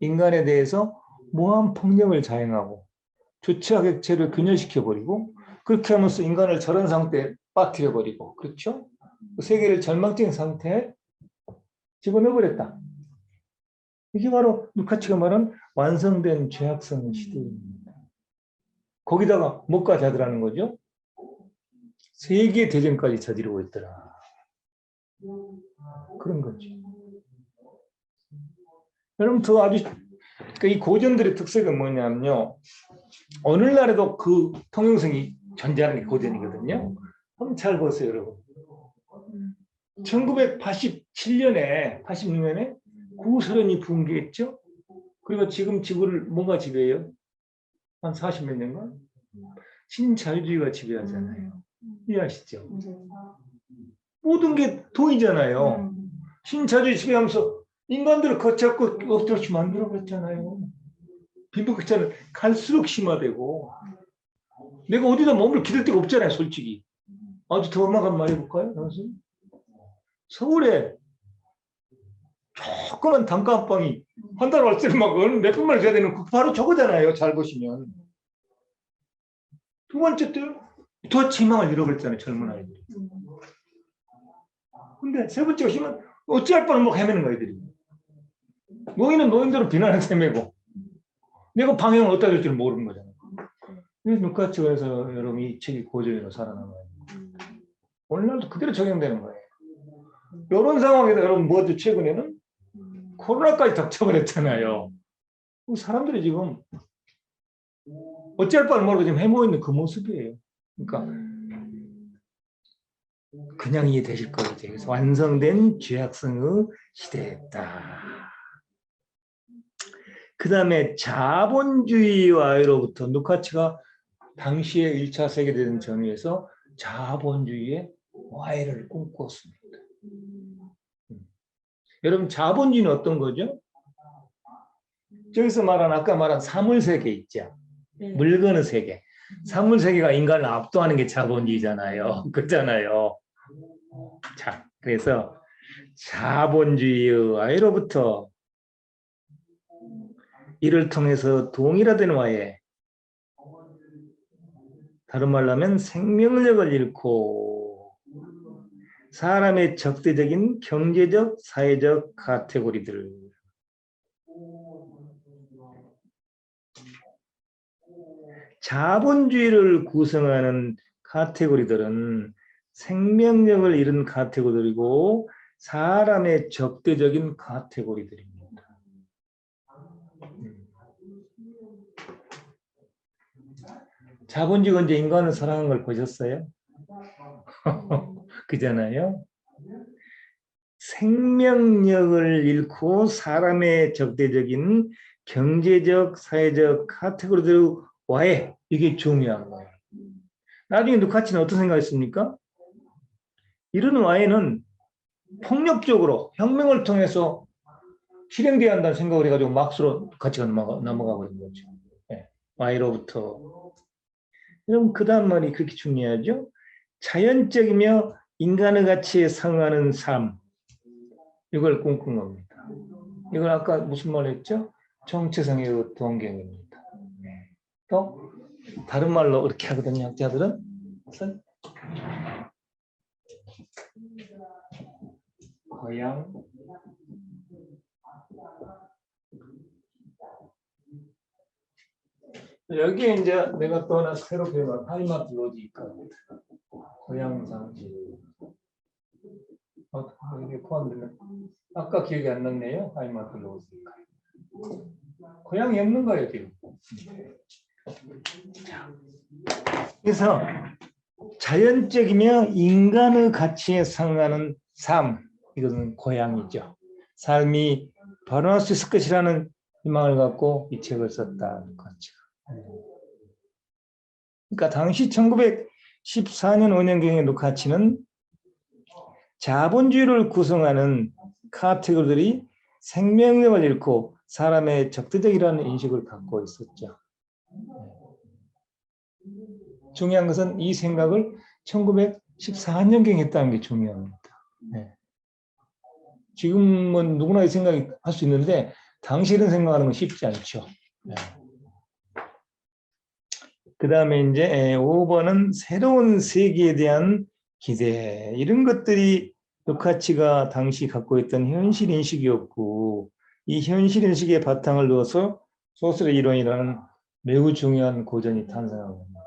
인간에 대해서 무한 폭력을 자행하고 주체와 객체를 균열시켜버리고 그렇게 하면서 인간을 저런 상태에 빠뜨려버리고 그렇죠? 세계를 절망적인 상태에 집어넣어버렸다. 이게 바로 루카치가 말한 완성된 죄악성 시대입니다. 거기다가 뭐까지 하더라는 거죠? 세계 대전까지 저지르고 있더라. 그런 거죠. 여러분 더 아주 그러니까 이 고전들의 특색은 뭐냐면요. 오늘날에도 그 통용성이 존재하는 게 고전이거든요. 한번 잘 보세요, 여러분. 1987년에 86년에 구소련이 붕괴했죠. 그리고 지금 지구를 뭐가 지배해요? 한 40몇 년간 신자유주의가 지배하잖아요. 이해하시죠? 모든 게 돈이잖아요. 신자유주의 지배하면서 인간들을 걷잡고 엎드려치 만들어버렸잖아요. 빈부격차는 갈수록 심화되고 내가 어디다 몸을 기댈 데가 없잖아요, 솔직히. 아주 더 엄마가 말해볼까요? 서울에 조그만 단칸방이 한 달 월세를 막 몇백만 원 줘야 되는 그 바로 저거잖아요. 잘 보시면. 두 번째 더 희망을 잃어버렸잖아요. 젊은 아이들이. 근데 세 번째 오시면 어찌할 뻔을 못 헤매는 거예요. 애들이. 노인은 노인대로 비난을 헤매고 내가 방향을 어디다 줄지를 모르는 거잖아요. 그래서 루카치가 해서 여러분 이 책이 고전으로 살아남아요. 오늘날도 그대로 적용되는 거예요. 이런 상황에서 여러분 뭐죠? 최근에는 코로나까지 닥쳐버렸잖아요. 사람들이 지금 어찌할 바를 모르고 지금 헤매고 있는 그 모습이에요. 그러니까 그냥 이해되실 거예요. 그래서 완성된 죄악성의 시대였다. 그 다음에 자본주의와로부터 루카치가 당시의 1차 세계대전 전후에서 자본주의의 와해를 꿈꿨습니다. 여러분 자본주의는 어떤 거죠? 저기서 아까 말한 사물세계 있죠. 물건의 세계. 사물세계가 인간을 압도하는 게 자본주의잖아요. 그렇잖아요. 자, 그래서 자본주의의 와해로부터 이를 통해서 동일화된 와해, 다른 말로 하면 생명력을 잃고 사람의 적대적인 경제적, 사회적 카테고리들, 자본주의를 구성하는 카테고리들은 생명력을 잃은 카테고리들이고 사람의 적대적인 카테고리들입니다. 자본주의가 이제 인간을 사랑한 걸 보셨어요? 그잖아요. 생명력을 잃고 사람의 적대적인 경제적, 사회적 카테고리들 와해, 이게 중요한 거예요. 나중에 루카치는 어떤 생각했습니까? 이런 와해는 폭력적으로 혁명을 통해서 실행돼야 한다는 생각을 해가지고 막스로 루카치가 넘어가 버린 거죠. 네. 와해로부터. 그럼 그 다음 말이 그렇게 중요하죠. 자연적이며 인간의 가치에 상응하는 삶, 이걸 꿈꾼 겁니다. 이걸 아까 무슨 말 했죠? 정체성의 동경입니다. 또 다른 말로 이렇게 하거든요. 학자들은 고향, 여기에 이제 내가 또 하나 새로 배운 하이마트 로지가 고향 상식. 이게 포함되는 아까 기억이 안 났네요. 하이마트 로지가 고향이 없는 거예요 지금. 그래서 자연적이며 인간의 가치에 상응하는 삶, 이것은 고향이죠. 삶이 변화할 수 있을 것이라는 희망을 갖고 이 책을 썼다는 거죠. 그러니까 당시 1914년 5년경의 루카치는 자본주의를 구성하는 카테고리들이 생명력을 잃고 사람의 적대적이라는 인식을 갖고 있었죠. 중요한 것은 이 생각을 1914년경에 했다는 게 중요합니다. 네. 지금은 누구나 이 생각을 할 수 있는데 당시 이런 생각하는 건 쉽지 않죠. 네. 그 다음에 이제 5번은 새로운 세계에 대한 기대. 이런 것들이 루카치가 당시 갖고 있던 현실 인식이었고, 이 현실 인식의 바탕을 두어서 소설의 이론이라는 매우 중요한 고전이 탄생하고 있습니다.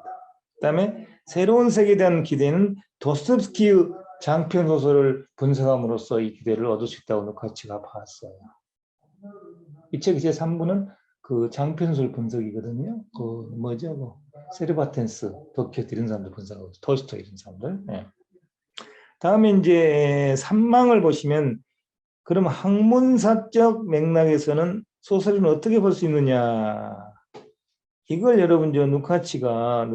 그 다음에 새로운 세계에 대한 기대는 도스토옙스키의 장편 소설을 분석함으로써 이 기대를 얻을 수 있다고 루카치가 봤어요. 이 책 이제 3부는 그 장편 소설 분석이거든요. 그 뭐죠? 뭐 세르바텐스, 도키오티 이런 사람들 분석하고 톨스토이 이런 사람들. 네. 다음에 이제 3망을 보시면 그럼 학문사적 맥락에서는 소설은 어떻게 볼 수 있느냐? 이걸 여러분 저 루카치가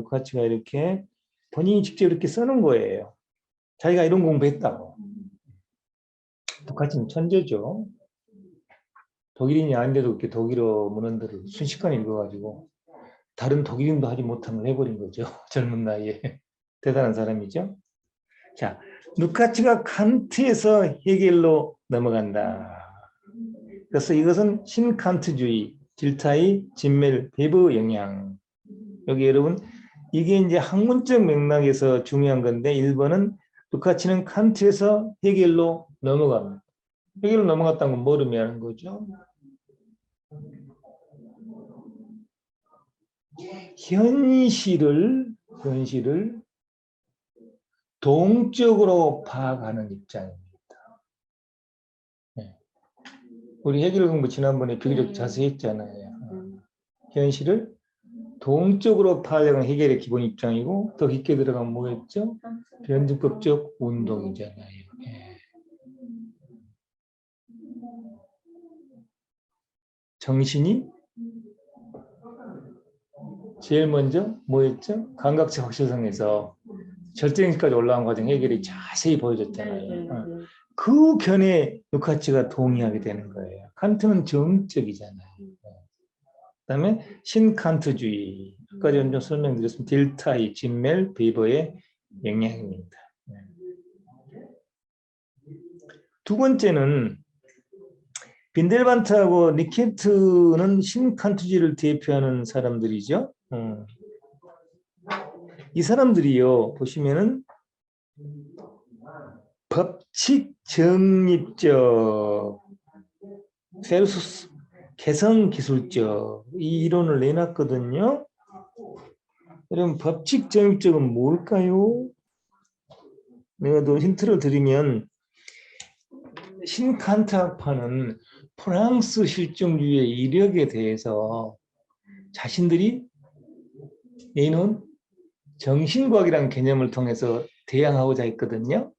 이렇게 본인이 직접 이렇게 써놓은 거예요. 자기가 이런 공부했다고. 루카치는 천재죠. 독일인이 아닌데도 이렇게 독일어 문헌들을 순식간에 읽어가지고 다른 독일인도 하지 못한 걸 해버린 거죠. 젊은 나이에. 대단한 사람이죠. 자, 루카치가 칸트에서 헤겔로 넘어간다. 그래서 이것은 신칸트주의, 질타의 진멜 베버 영향. 여기 여러분 이게 이제 학문적 맥락에서 중요한 건데 1번은 루카치는 칸트에서 헤겔로 넘어갑니다. 헤겔로 넘어갔다는 건 뭐를 의미하는 거죠? 현실을 동적으로 파악하는 입장입니다. 네. 우리 해결 공부 지난번에 비교적 자세히 했잖아요. 현실을 동적으로 파악하는 해결의 기본 입장이고 더 깊게 들어가면 뭐였죠? 변증법적 운동이잖아요. 네. 정신이 제일 먼저 뭐였죠? 감각적 확실성에서 절대인식까지 올라온 과정 해결이 자세히 보여줬잖아요. 그 견해 루카치가 동의하게 되는 거예요. 칸트는 정적이잖아요. 그다음에 신칸트주의. 아까 좀 설명드렸습니다. 딜타이, 진멜, 베이버의 영향입니다. 두 번째는 빈델반트하고 니케트는 신칸트주의를 대표하는 사람들이죠. 이 사람들이요 보시면은 법칙 정립적 versus 개성 기술적 이 이론을 내놨거든요. 여러분 법칙 정립적은 뭘까요? 내가 더 힌트를 드리면 신칸트학파는 프랑스 실증주의의 이력에 대해서 자신들이 얘는 정신과학이라는 개념을 통해서 대항하고자 했거든요.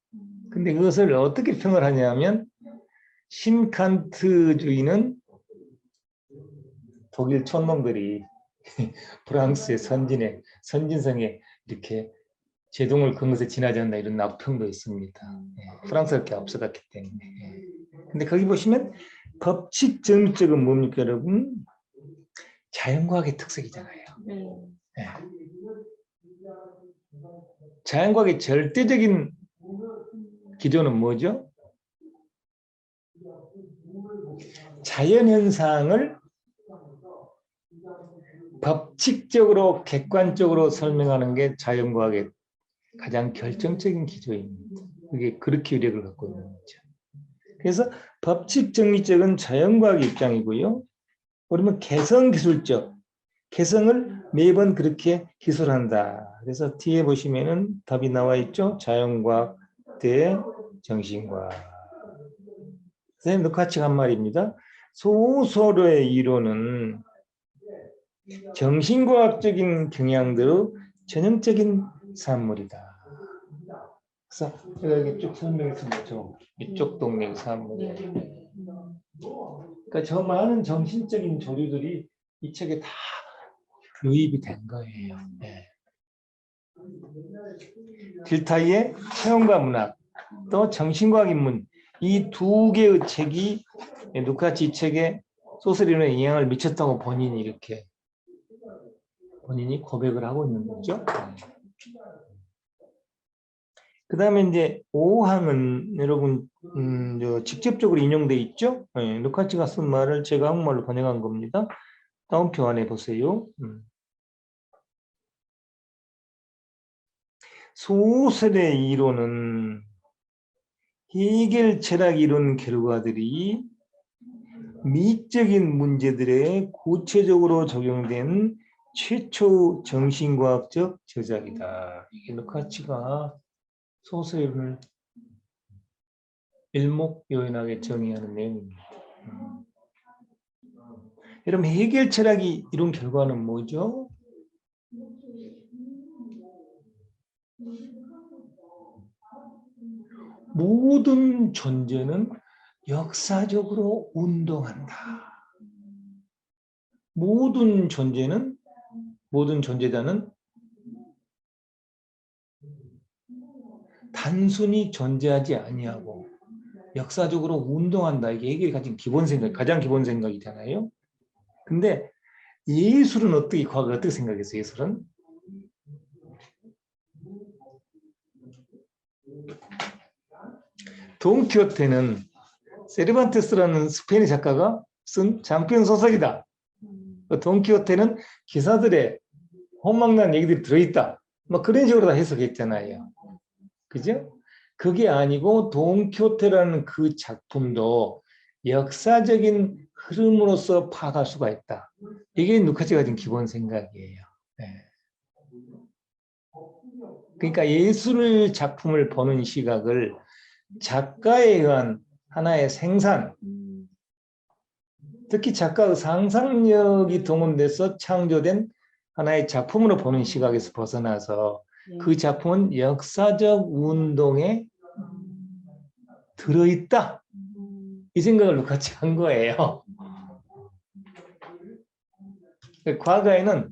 근데 그것을 어떻게 평을 하냐면 신칸트주의는 독일 촌놈들이 프랑스의 선진성에 이렇게 제동을 건 것에 지나지 않나 이런 낙평도 있습니다. 프랑스가 이렇게 앞서갔기 때문에. 근데 거기 보시면 법칙 정립적은 뭡니까 여러분? 자연과학의 특색이잖아요. 네. 자연과학의 절대적인 기조는 뭐죠? 자연현상을 법칙적으로 객관적으로 설명하는 게 자연과학의 가장 결정적인 기조입니다. 그게 그렇게 위력을 갖고 있는 거죠. 그래서 법칙 정리적은 자연과학 입장이고요. 그러면 개성기술적, 개성을 매번 그렇게 기술한다. 그래서 뒤에 보시면은 답이 나와 있죠. 자연과학 대 정신과학. 선생님도 같이 한 말입니다. 소설의 이론은 정신과학적인 경향대로 전형적인 산물이다. 그래서 제가 여기 쭉 설명했습니다. 이쪽 동네 산물이에요. 그러니까 저 많은 정신적인 조류들이 이 책에 다 유입이 된 거예요. 네. 딜타이의 체험과 문학, 또 정신과학 인문 이 두 개의 책이 루카치 이 책에 소설이론에 영향을 미쳤다고 본인이 고백을 하고 있는 거죠. 그 다음에 이제 5항은 여러분 직접적으로 인용돼 있죠. 네, 루카치가 쓴 말을 제가 한국말로 번역한 겁니다. 다운표 안에 보세요. 소설의 이론은 해결 철학 이론 결과들이 미적인 문제들에 구체적으로 적용된 최초 정신과학적 저작이다. 이게 루카치가 소설을 일목요연하게 정의하는 내용입니다. 여러분 해결 철학이 이룬 결과는 뭐죠? 모든 존재는 역사적으로 운동한다. 모든 존재자는 단순히 존재하지 아니하고 역사적으로 운동한다. 이게 해결이 가진 기본 생각, 가장 기본 생각이잖아요. 근데 예술은 과거에 어떻게 생각했어요? 예술은? 돈키호테는 세르반테스라는 스페인 작가가 쓴 장편 소설이다. 돈키호테는 기사들의 혼막난 얘기들이 들어있다. 뭐 그런 식으로 다 해석했잖아요. 그죠? 그게 아니고 돈키호테라는 그 작품도 역사적인 흐름으로서 파악할 수가 있다. 이게 루카치가 가진 기본 생각이에요. 네. 그러니까 예술 작품을 보는 시각을 작가에 의한 하나의 생산, 특히 작가의 상상력이 동원돼서 창조된 하나의 작품으로 보는 시각에서 벗어나서 그 작품은 역사적 운동에 들어있다. 이 생각을 같이 한 거예요. 과거에는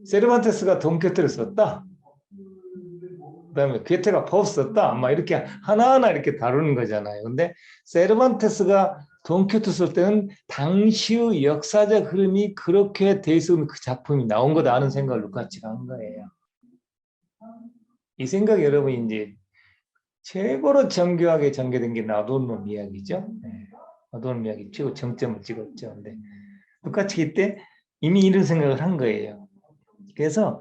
세르반테스가 돈키호테를 썼다. 그다음에 괴테가 법 썼다. 막 이렇게 하나하나 이렇게 다루는 거잖아요. 근데 세르반테스가 돈키호테 쓸 때는 당시의 역사적 흐름이 그렇게 돼 있으면 그 작품이 나온 거다 하는 생각을 루카치가 한 거예요. 이 생각 여러분 이제 최고로 정교하게 전개된 게 나도론 이야기죠. 네. 나도론 이야기 최고 정점을 찍었죠. 근데 루카치 이때 이미 이런 생각을 한 거예요. 그래서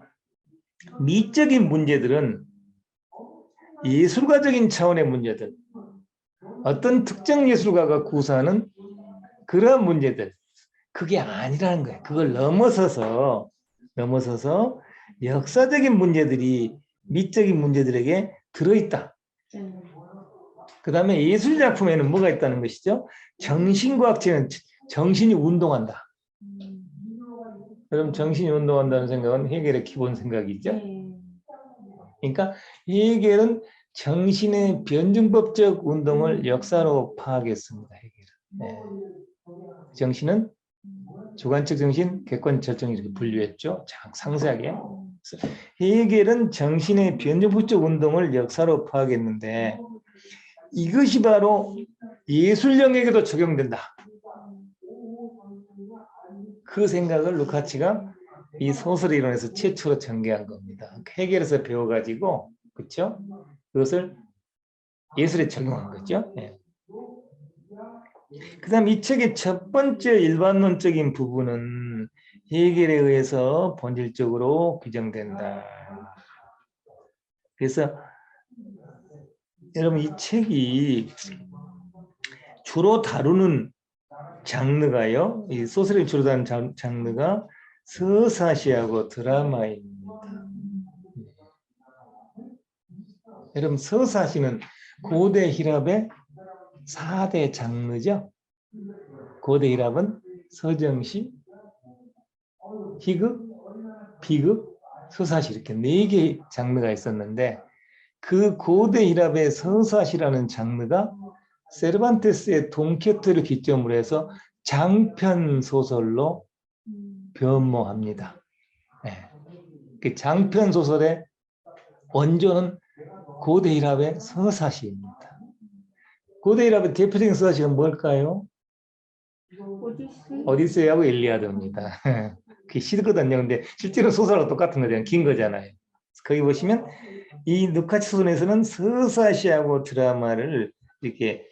미적인 문제들은 예술가적인 차원의 문제들, 어떤 특정 예술가가 구사하는 그런 문제들, 그게 아니라는 거예요. 그걸 넘어서서 역사적인 문제들이 미적인 문제들에게 들어있다. 그 다음에 예술작품에는 뭐가 있다는 것이죠? 정신과학적인 정신이 운동한다. 그럼 정신이 운동한다는 생각은 해겔의 기본 생각이죠. 그러니까 해겔은 정신의 변증법적 운동을 역사로 파악했습니다. 해겔은. 네. 정신은 주관적 정신, 객관적 정신 이렇게 분류했죠. 상세하게. 해겔은 정신의 변증법적 운동을 역사로 파악했는데 이것이 바로 예술 영역에도 적용된다. 그 생각을 루카치가 이 소설 이론에서 최초로 전개한 겁니다. 해겔에서 배워가지고, 그렇죠? 그것을 예술에 적용한 거죠. 네. 그다음 이 책의 첫 번째 일반론적인 부분은 해겔에 의해서 본질적으로 규정된다. 그래서 여러분 이 책이 주로 다루는 장르가요. 이 소설이 주로 다루는 장르가 서사시하고 드라마입니다. 여러분 서사시는 고대 힐압의 4대 장르죠. 고대 힐압은 서정시, 희극, 비극, 서사시 이렇게 4개의 장르가 있었는데 그 고대 힐압의 서사시라는 장르가 세르반테스의 돈키호테를 기점으로 해서 장편 소설로 변모합니다. 네. 그 장편 소설의 원조는 고대 힐압의 서사시입니다. 고대 힐압의 대표적인 서사시가 뭘까요? 오디세이하고 일리아드입니다. 그게 시거든요. 근데 실제로 소설하고 똑같은 거잖아요. 긴 거잖아요. 거기 보시면 이 루카치 소설에서는 서사시하고 드라마를 이렇게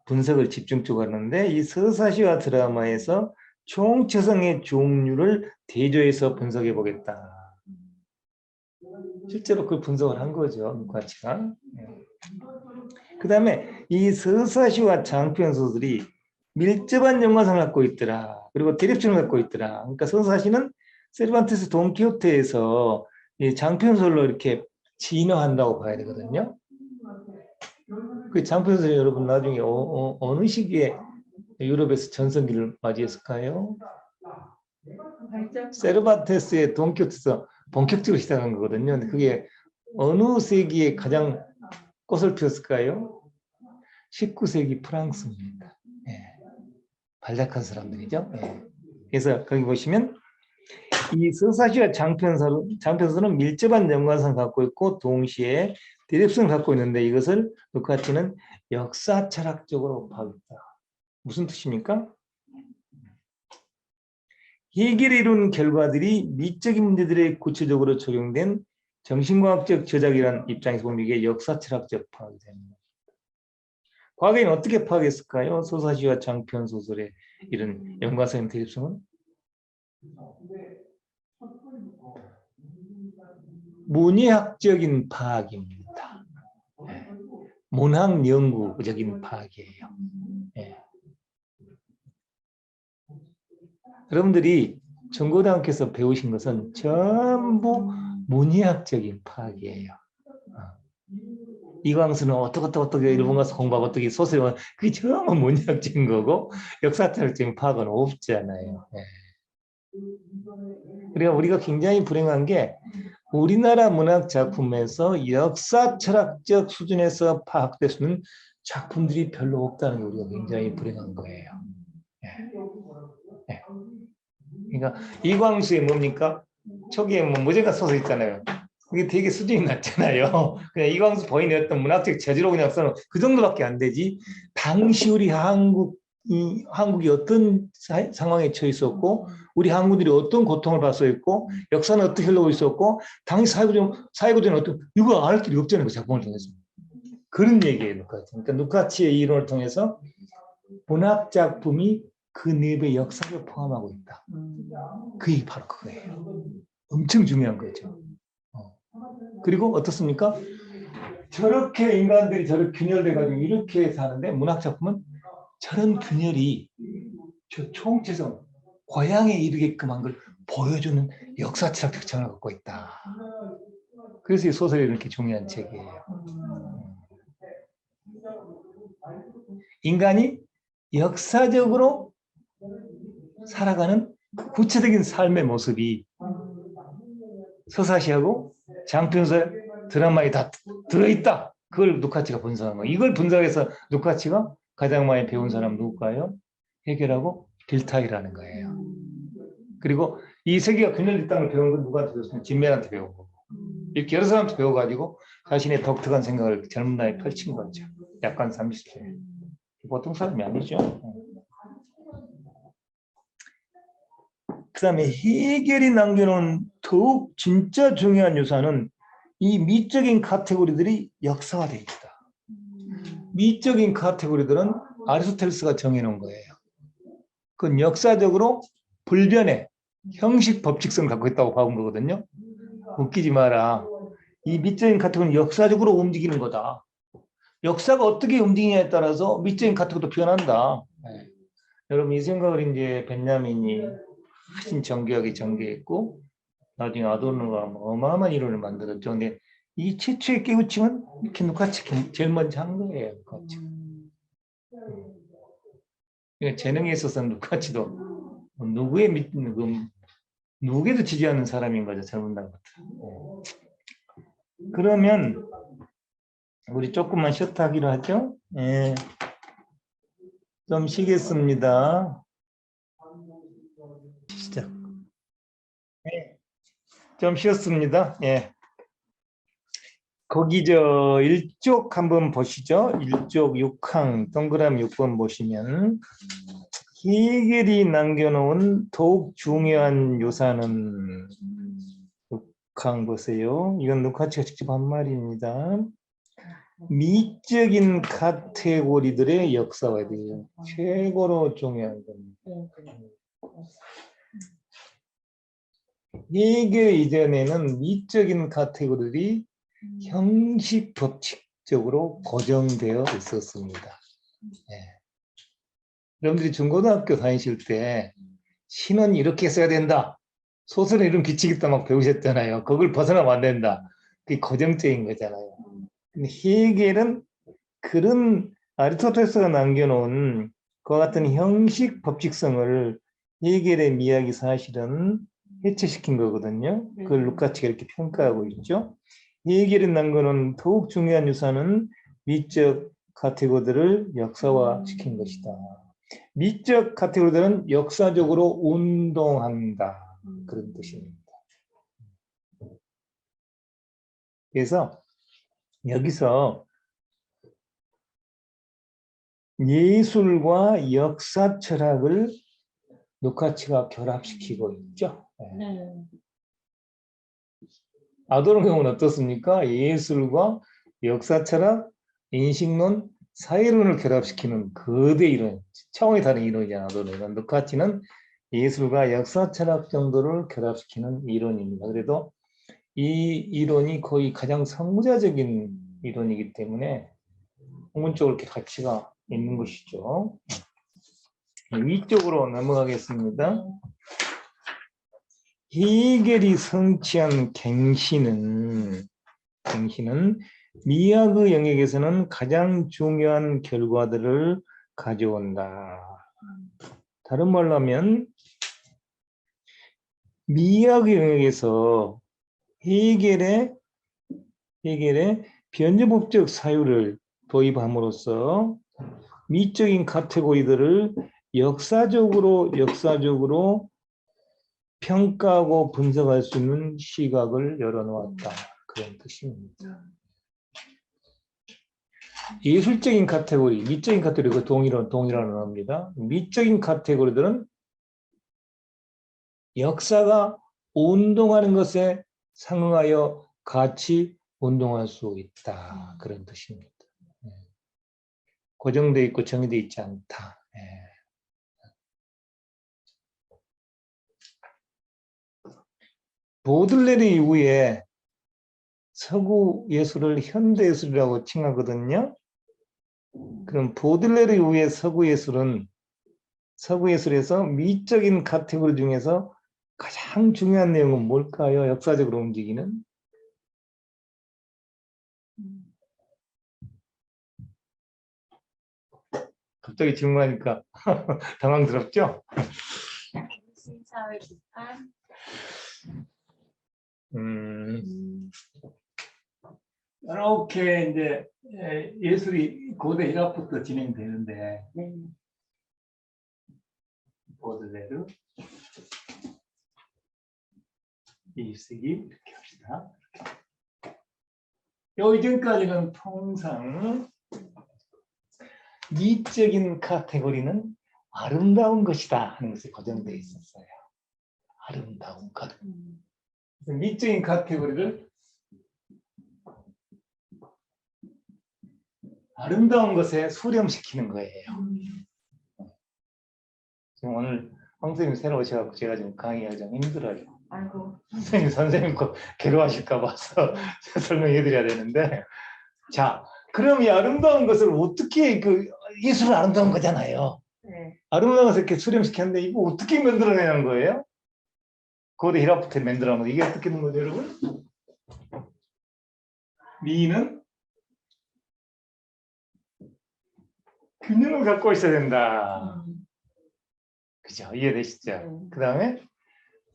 분석을 집중적으로 하는데 이 서사시와 드라마에서 총체성의 종류를 대조해서 분석해 보겠다. 실제로 그걸 분석을 한 거죠. 누카치가. 그 다음에 이 서사시와 장편 소설이 밀접한 연관성을 갖고 있더라. 그리고 대립성을 갖고 있더라. 그러니까 서사시는 세르반테스 돈키호테에서 이 장편 소설로 이렇게 진화한다고 봐야 되거든요. 그 장편 소설 여러분 나중에 어느 시기에 유럽에서 전성기를 맞이했을까요? 세르반테스의 돈키호테에서 본격적으로 시작한 거거든요. 근데 그게 어느 세기에 가장 꽃을 피웠을까요? 19세기 프랑스입니다. 예. 발작한 사람들이죠. 예. 그래서 거기 보시면 이 서사시와 장편서는 밀접한 연관성을 갖고 있고 동시에 대립성을 갖고 있는데 이것을 루카치는 역사 철학적으로 파악했다. 무슨 뜻입니까? 해결에 이룬 결과들이 미적인 문제들에 구체적으로 적용된 정신과학적 저작이라는 입장에서 보면 이게 역사 철학적 파악이 됩니다. 과거에는 어떻게 파악했을까요? 서사시와 장편 소설의 이런 연관성 대립성은 문예학적인 파악입니다. 네. 문학 연구적인 파악이에요. 네. 여러분들이 전고등학교에서 배우신 것은 전부 문예학적인 파악이에요. 이광수는 어떻게 일본 가서 공부하고 어떻게 소설은 그게 전부 문학적인 거고 역사철학적인 파악은 없잖아요. 네. 그러니까 우리가 굉장히 불행한 게 우리나라 문학 작품에서 역사철학적 수준에서 파악될 수 있는 작품들이 별로 없다는 게 우리가 굉장히 불행한 거예요. 네. 네. 그러니까 이광수의 뭡니까? 초기에 뭐 무제가 소설 있잖아요. 그게 되게 수준이 낮잖아요. 그냥 이광수 본인의 어떤 문학적 재주로 그냥 써는 그 정도밖에 안 되지. 당시 우리 한국이 어떤 상황에 처해 있었고, 우리 한국들이 어떤 고통을 받고 있고, 역사는 어떻게 흘러고 있었고, 당시 사회구조는 어떤 이거 알 길이 없잖아요. 그 작품을 통해서. 그런 얘기예요, 누카치. 그러니까 누카치의 이론을 통해서 문학 작품이 그 내부의 역사를 포함하고 있다. 그 얘기 바로 그거예요. 엄청 중요한 거죠. 그리고 어떻습니까? 저렇게 인간들이 저렇게 균열돼가지고 이렇게 사는데 문학 작품은 저런 균열이 저 총체성, 고향에 이르게끔 한 걸 보여주는 역사철학 특성을 갖고 있다. 그래서 이 소설이 이렇게 중요한 책이에요. 인간이 역사적으로 살아가는 구체적인 삶의 모습이 서사시하고 장편서 드라마에 다 들어있다. 그걸 누카치가 분석한 거예요. 이걸 분석해서 누카치가 가장 많이 배운 사람 누굴까요? 해결하고 빌타이라는 거예요. 그리고 이 세계가 균열됐다는 걸 배운 건 누구한테 배웠으면 진면한테 배운 거고. 이렇게 여러 사람한테 배워가지고 자신의 독특한 생각을 젊은 나이에 펼친 거죠. 약간 30세. 보통 사람이 아니죠. 그 다음에 해결이 남겨놓은 더욱 진짜 중요한 유산은 이 미적인 카테고리들이 역사화되어 있다. 미적인 카테고리들은 아리스토텔레스가 정해놓은 거예요. 그건 역사적으로 불변의 형식 법칙성을 갖고 있다고 봐온 거거든요. 웃기지 마라. 이 미적인 카테고리는 역사적으로 움직이는 거다. 역사가 어떻게 움직이냐에 따라서 미적인 카테고리도 변한다. 네. 여러분 이 생각을 이제 벤야민이 훨씬 정교하게 전개했고 나중에 아도르노가 어마어마한 이론을 만들었죠. 근데 이 최초의 깨우침은 이렇게 누카치 제일 먼저 한 거예요. 누카치. 그러니까 재능에 있어서는 누카치도 누구의 누구에도 지지 않는 사람인 거죠. 젊은 날부터. 그러면 우리 조금만 쉬었다 하기로 하죠. 예. 좀 쉬겠습니다. 시작. 예. 좀 쉬었습니다. 예. 거기 저 1쪽 한번 보시죠. 1쪽 6항 동그라미 6번 보시면 해결이 남겨놓은 더욱 중요한 요사는 6항 보세요. 이건 누카치가 직접 한 말입니다. 미적인 카테고리들의 역사화에 대해 최고로 중요한 겁니다. 해결 이전에는 미적인 카테고리들이 형식 법칙적으로 고정되어 있었습니다. 예. 여러분들이 중고등학교 다니실 때 시는 이렇게 써야 된다. 소설은 이런 규칙이 있다 막 배우셨잖아요. 그걸 벗어나면 안 된다. 그게 고정적인 거잖아요. 근데 해결은 그런 아리스토텔레스가 남겨놓은 그와 같은 형식 법칙성을 해결의 미학이 사실은 해체시킨 거거든요. 그걸 루카치가 이렇게 평가하고 있죠. 해결이 남겨놓은 더욱 중요한 유산은 미적 카테고리들을 역사화시킨 것이다. 미적 카테고리들은 역사적으로 운동한다. 그런 뜻입니다. 그래서 여기서 예술과 역사 철학을 루카치가 결합시키고 있죠. 네. 아도르 경우는 어떻습니까? 예술과 역사 철학, 인식론, 사회론을 결합시키는 거대 이론, 차원이 다른 이론이잖아요. 아도르는. 루카치는 예술과 역사 철학 정도를 결합시키는 이론입니다. 그래도 이 이론이 거의 가장 선구자적인 이론이기 때문에 학문적으로 이렇게 가치가 있는 것이죠. 위쪽으로 넘어가겠습니다. 해결이 성취한 갱신은 미학의 영역에서는 가장 중요한 결과들을 가져온다. 다른 말로 하면 미학의 영역에서 해결의 변제법적 사유를 도입함으로써 미적인 카테고리들을 역사적으로 평가하고 분석할 수 있는 시각을 열어놓았다. 그런 뜻입니다. 예술적인 카테고리, 미적인 카테고리, 그 동일한 언어입니다. 미적인 카테고리들은 역사가 운동하는 것에 상응하여 같이 운동할 수 있다. 그런 뜻입니다. 고정되어 있고 정의되어 있지 않다. 보들레르 이후에 서구 예술을 현대 예술이라고 칭하거든요. 그럼 보들레르 이후의 서구 예술에서 미적인 카테고리 중에서 가장 중요한 내용은 뭘까요? 역사적으로 움직이는? 갑자기 질문하니까 당황스럽죠? 사회 비판. 이렇게 이제 예술이 고대 힐랍부터 진행되는데 보들레르 20세기 이렇게 합시다. 요 이전까지는 통상 미적인 카테고리는 아름다운 것이다 하는 것이 고정되어 있었어요. 아름다운 것. 미적인 카테고리를 아름다운 것에 수렴시키는 거예요. 지금 오늘 황 선생님 새로 오셔서 제가 지금 강의하기 좀 힘들어요. 아이고. 선생님 거 괴로워하실까 봐서 설명해 드려야 되는데, 자, 그럼 이 아름다운 것을 어떻게 예술은 아름다운 거잖아요. 네. 아름다운 것을 이렇게 수렴시켰는데 이거 어떻게 만들어내는 거예요? 고대 힐랍부터 만들어낸 거. 이게 어떻게 된 거죠, 여러분? 미는 균형을 갖고 있어야 된다. 그죠? 이해되시죠? 그 다음에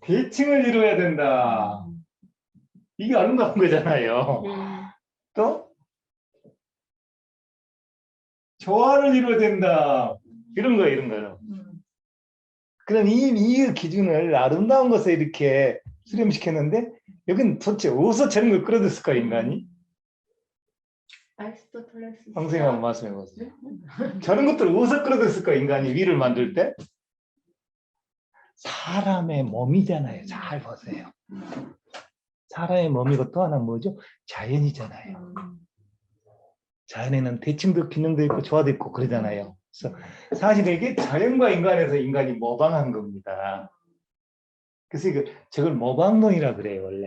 대칭을 이루어야 된다. 이게 아름다운 거잖아요. 또 조화를 이루어야 된다. 이런 거예요. 그럼 이 기준을 아름다운 것에 이렇게 수렴시켰는데 여긴 도대체 어디서 저런 걸 끌어들였을까, 인간이? 아리스토텔레스. 선생님 한번 말씀해 보세요. 저런 것들을 어디서 끌어들였을까, 인간이 위를 만들 때? 사람의 몸이잖아요. 잘 보세요. 사람의 몸이고 또 하나 뭐죠? 자연이잖아요. 자연에는 대칭도 균형도 있고 조화도 있고 그러잖아요. 그래서 사실 이게 자연과 인간에서 인간이 모방한 겁니다. 그래서 저걸 모방론이라 그래요, 원래.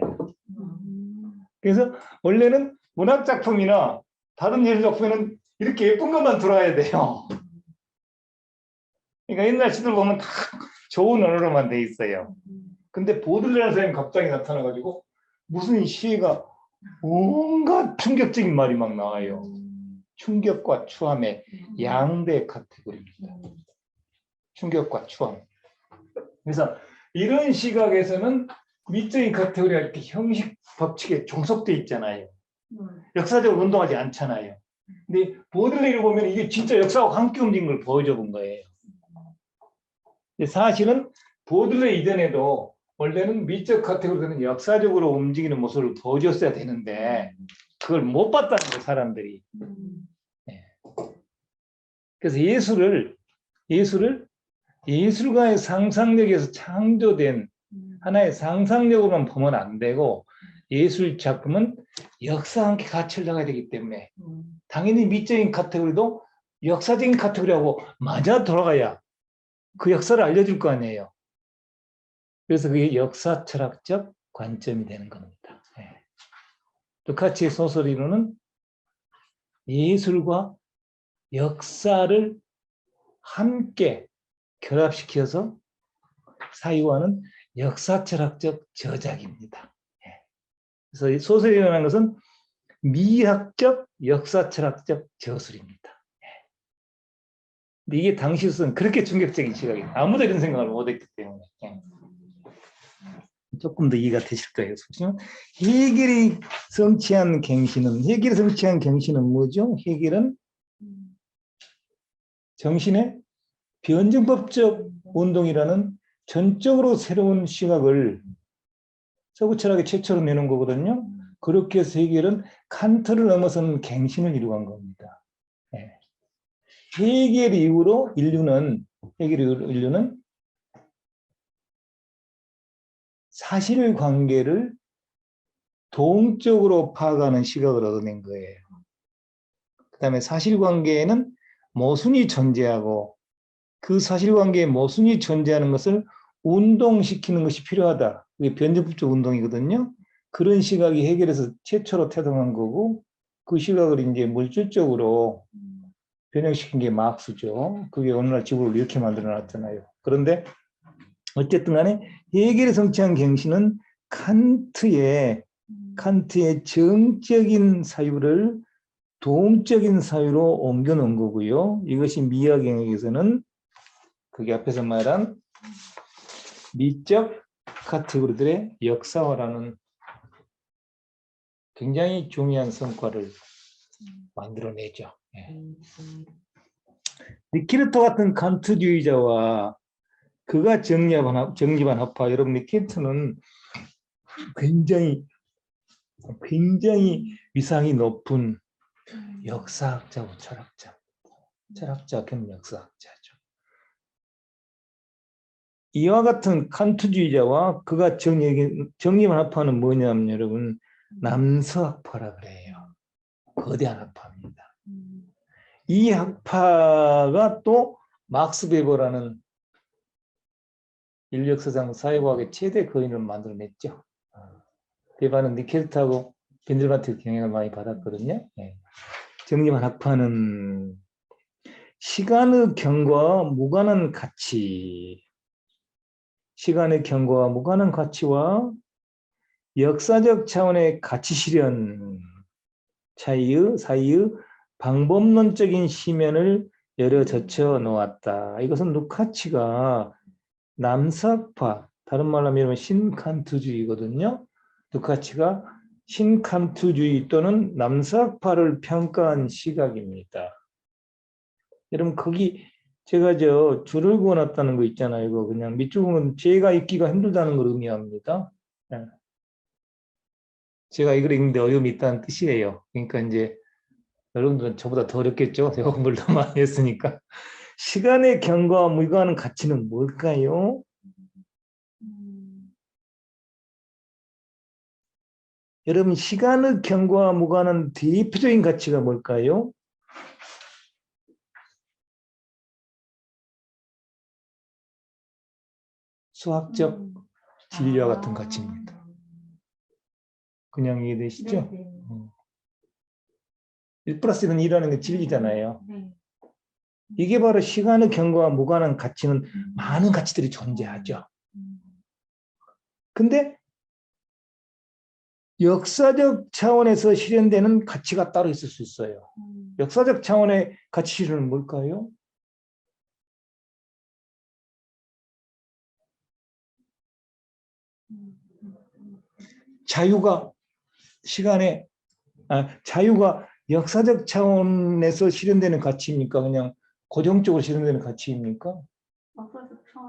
그래서 원래는 문학 작품이나 다른 예술 작품에는 이렇게 예쁜 것만 들어야 돼요. 그러니까 옛날 시들 보면 다 좋은 언어로만 돼 있어요. 근데 보들레라는 사람이 갑자기 나타나가지고 무슨 시가 온갖 충격적인 말이 막 나와요. 충격과 추함의 양대 카테고리입니다. 충격과 추함. 그래서 이런 시각에서는 미적인 카테고리가 이렇게 형식 법칙에 종속돼 있잖아요. 역사적으로 운동하지 않잖아요. 근데 보들레를 보면 이게 진짜 역사하고 함께 움직인 걸 보여줘 본 거예요. 사실은 보들레 이전에도 원래는 미적 카테고리는 역사적으로 움직이는 모습을 보여줬어야 되는데 그걸 못 봤다는 거예요, 사람들이. 네. 그래서 예술가의 상상력에서 창조된 하나의 상상력으로만 보면 안 되고 예술 작품은 역사와 함께 같이 흘러가야 되기 때문에 당연히 미적인 카테고리도 역사적인 카테고리하고 맞아 돌아가야 그 역사를 알려줄 거 아니에요. 그래서 그게 역사 철학적 관점이 되는 겁니다. 네. 루카치의 소설 이론은 예술과 역사를 함께 결합시켜서 사유하는 역사 철학적 저작입니다. 네. 그래서 이 소설이 일어난 것은 미학적 역사 철학적 저술입니다. 네. 근데 이게 당시로서는 그렇게 충격적인 시각이에요. 아무도 이런 생각을 못했기 때문에. 네. 조금 더 이해가 되실 거예요. 해결이 성취한 갱신은 뭐죠? 해결은 정신의 변증법적 운동이라는 전적으로 새로운 시각을 서구 철학의 최초로 내놓은 거거든요. 그렇게 해서 해결은 칸트를 넘어선 갱신을 이루어간 겁니다. 네. 해결 이후로 인류는 사실관계를 동적으로 파악하는 시각을 얻어낸 거예요. 그 다음에 사실관계에는 모순이 존재하고 그 사실관계에 모순이 존재하는 것을 운동시키는 것이 필요하다. 그게 변증법적 운동이거든요. 그런 시각이 해결해서 최초로 태동한 거고 그 시각을 이제 물질적으로 변형시킨 게 막스죠. 그게 오늘날 지구를 이렇게 만들어 놨잖아요. 그런데 어쨌든 간에 해결에 성취한 갱신은 칸트의 정적인 사유를 도움적인 사유로 옮겨놓은 거고요. 이것이 미학 영역에서는 그게 앞에서 말한 미적 카테고리들의 역사화라는 굉장히 중요한 성과를 만들어내죠. 예. 니키르토 같은 칸트주의자와 그가 정립한 학파, 여러분 니키르토는 굉장히 위상이 높은 역사학자고 철학자 겸 역사학자죠. 이와 같은 칸트주의자와 그가 정립한 학파는 뭐냐면 여러분 남서학파라 그래요. 거대한 학파입니다. 이 학파가 또 막스 베버라는 인류 역사상 사회과학의 최대 거인을 만들어냈죠. 베버는 니켈트하고 벤들반트 영향을 많이 받았거든요. 네. 정립한 학파는 시간의 경과와 무관한 가치와 역사적 차원의 가치 실현 사이의 방법론적인 시면을 열어 젖혀 놓았다. 이것은 루카치가 남사파, 다른 말로 하면 신칸트주의거든요. 루카치가 신칸트주의 또는 남사파를 평가한 시각입니다. 여러분 거기 제가 줄을 그어놨다는 거 있잖아요. 이거 그냥 밑줄은 제가 읽기가 힘들다는 걸 의미합니다. 제가 이걸 읽는데 어려움이 있다는 뜻이에요. 그러니까 이제 여러분들은 저보다 더 어렵겠죠. 제가 공부를 더 많이 했으니까. 시간의 경과와 무관한 가치는 뭘까요? 여러분 시간의 경과와 무관한 대표적인 가치가 뭘까요? 수학적 진리와 같은 가치입니다. 그냥 이해되시죠? 네. 1 플러스 1은 2라는 게 진리잖아요. 네. 이게 바로 시간의 경과와 무관한 가치는 많은 가치들이 존재하죠. 근데 역사적 차원에서 실현되는 가치가 따로 있을 수 있어요. 역사적 차원의 가치 실현은 뭘까요? 자유가 자유가 역사적 차원에서 실현되는 가치입니까? 그냥 고정적으로 실현되는 가치입니까?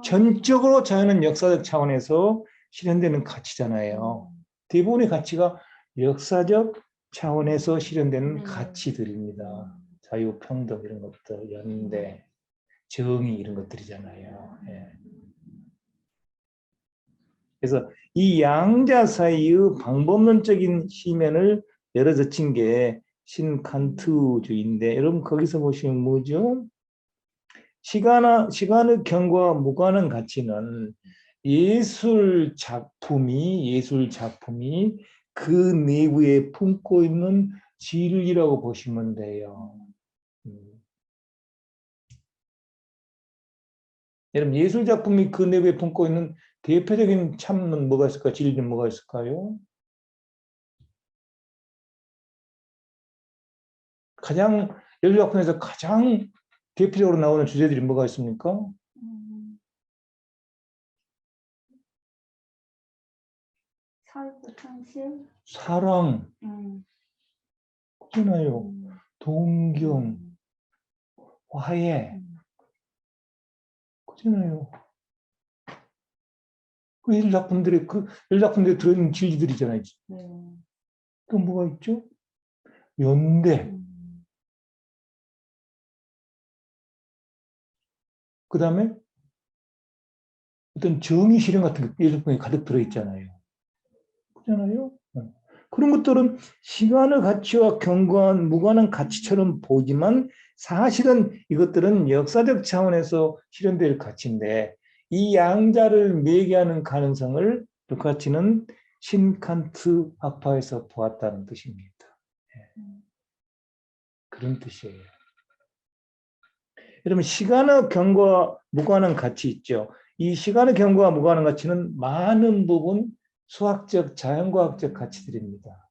전적으로 자유는 역사적 차원에서 실현되는 가치잖아요. 대부분의 가치가 역사적 차원에서 실현되는 가치들입니다. 자유, 평등 이런 것들, 연대, 정의 이런 것들이잖아요. 예. 그래서 이 양자 사이의 방법론적인 시면을 열어젖힌 게 신칸트주의인데 여러분 거기서 보시면 뭐죠? 시간의 경과와 무관한 가치는 예술 작품이 그 내부에 품고 있는 진리라고 보시면 돼요. 여러분 예술 작품이 그 내부에 품고 있는 대표적인 참는 뭐가 있을까? 진리는 뭐가 있을까요? 예술 작품에서 가장 대표적으로 나오는 주제들이 뭐가 있습니까? 사랑, 그렇잖아요. 동경, 화해, 그렇잖아요. 그 예술 작품들에 들어있는 진리들이잖아요. 또 뭐가 있죠? 연대. 그 다음에 어떤 정의 실현 같은 게 예술 작품에 가득 들어있잖아요. 그렇잖아요. 그런 것들은 시간의 가치와 경과한 무관한 가치처럼 보이지만 사실은 이것들은 역사적 차원에서 실현될 가치인데 이 양자를 매개하는 가능성을 루카치는 신칸트 학파에서 보았다는 뜻입니다. 그런 뜻이에요. 여러분 시간의 경과와 무관한 가치 있죠. 이 시간의 경과와 무관한 가치는 많은 부분 수학적, 자연과학적 가치들입니다.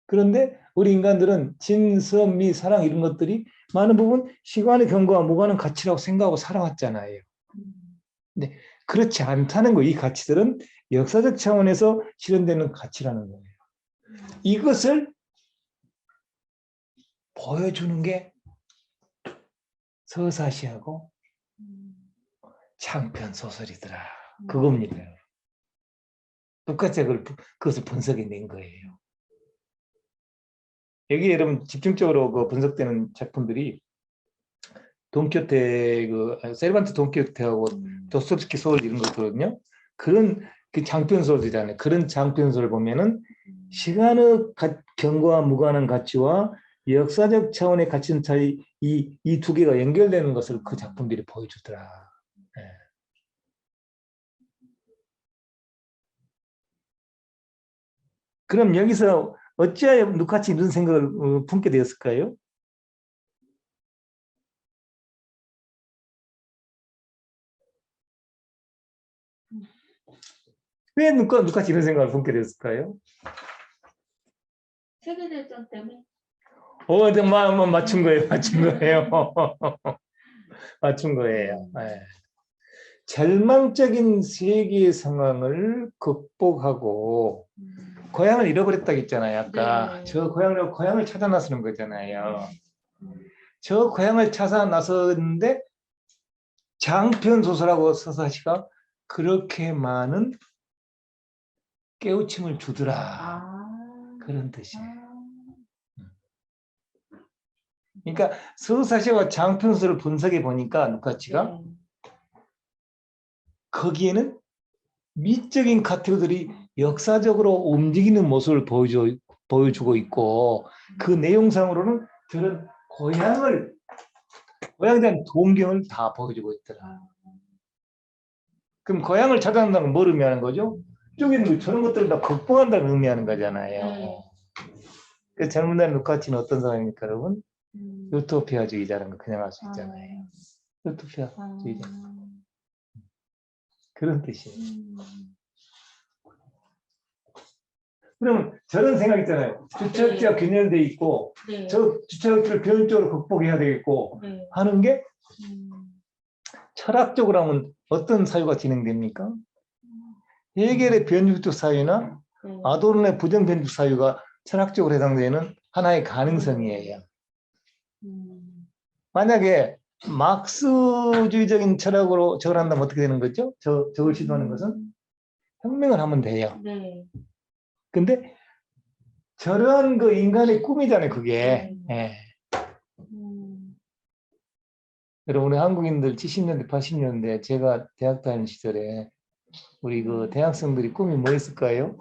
그런데 우리 인간들은 진선, 미, 사랑 이런 것들이 많은 부분 시간의 경과와 무관한 가치라고 생각하고 살아왔잖아요. 근데 그렇지 않다는 거예요. 이 가치들은 역사적 차원에서 실현되는 가치라는 거예요. 이것을 보여주는 게 서사시하고 장편 소설이더라. 그겁니다. 똑같이 그것을 분석해낸 거예요. 여기 여러분 집중적으로 분석되는 작품들이 돈키호테 세르반테 돈키호테하고 도스토옙스키 소설 이런 것거든요. 그런 그 장편 소설이잖아요. 그런 장편 소설을 보면은 시간의 경과와 무관한 가치와 역사적 차원의 가치는 차이 이 두 개가 연결되는 것을 그 작품들이 보여주더라. 네. 그럼 여기서 어찌하여 루카치 이런 생각을 품게 되었을까요? 왜 루카치 이런 생각을 품게 되었을까요? 세계대전 때문에. 정말 맞춘 거예요. 맞춘 거예요. 네. 절망적인 세계의 상황을 극복하고 고향을 잃어버렸다고 했잖아요. 아까 네. 저 고향을 찾아 나서는 거잖아요. 저 고향을 찾아 나섰는데 장편 소설하고 서사시가 그렇게 많은 깨우침을 주더라. 그런 뜻이에요. 그러니까 서사시와 장편 소설을 분석해 보니까 루카치가 거기에는 미적인 카테고리들이 역사적으로 움직이는 모습을 보여주고 있고 그 내용상으로는 저런 고향에 대한 동경을 다 보여주고 있더라. 그럼 고향을 찾아간다는 건 뭘 의미하는 거죠? 쪽에는 저런 것들을 다 극복한다는 의미하는 거잖아요. 네. 그 젊은 날 루카치는 어떤 사람입니까, 여러분? 음. 유토피아주의자라는 거 그냥 알 수 아. 있잖아요. 유토피아주의자. 아. 그런 뜻이에요. 음. 그러면 저런 생각 있잖아요. 주체적지가 균열돼 있고 네. 저 주체적지를 변적으로 극복해야 되겠고 네. 하는 게 음. 철학적으로 하면 어떤 사유가 진행됩니까? 헤겔의 변주적 사유나 네. 아도론의 부정변주 사유가 철학적으로 해당되는 하나의 가능성이에요. 음. 만약에 막스주의적인 철학으로 저걸 한다면 어떻게 되는 거죠? 저걸 시도하는 것은 혁명을 하면 돼요. 네. 근데 저런 그 인간의 꿈이잖아요, 그게. 예. 음. 여러분, 우리 한국인들 70년대, 80년대 제가 대학 다니는 시절에 우리 그 대학생들이 꿈이 뭐였을까요?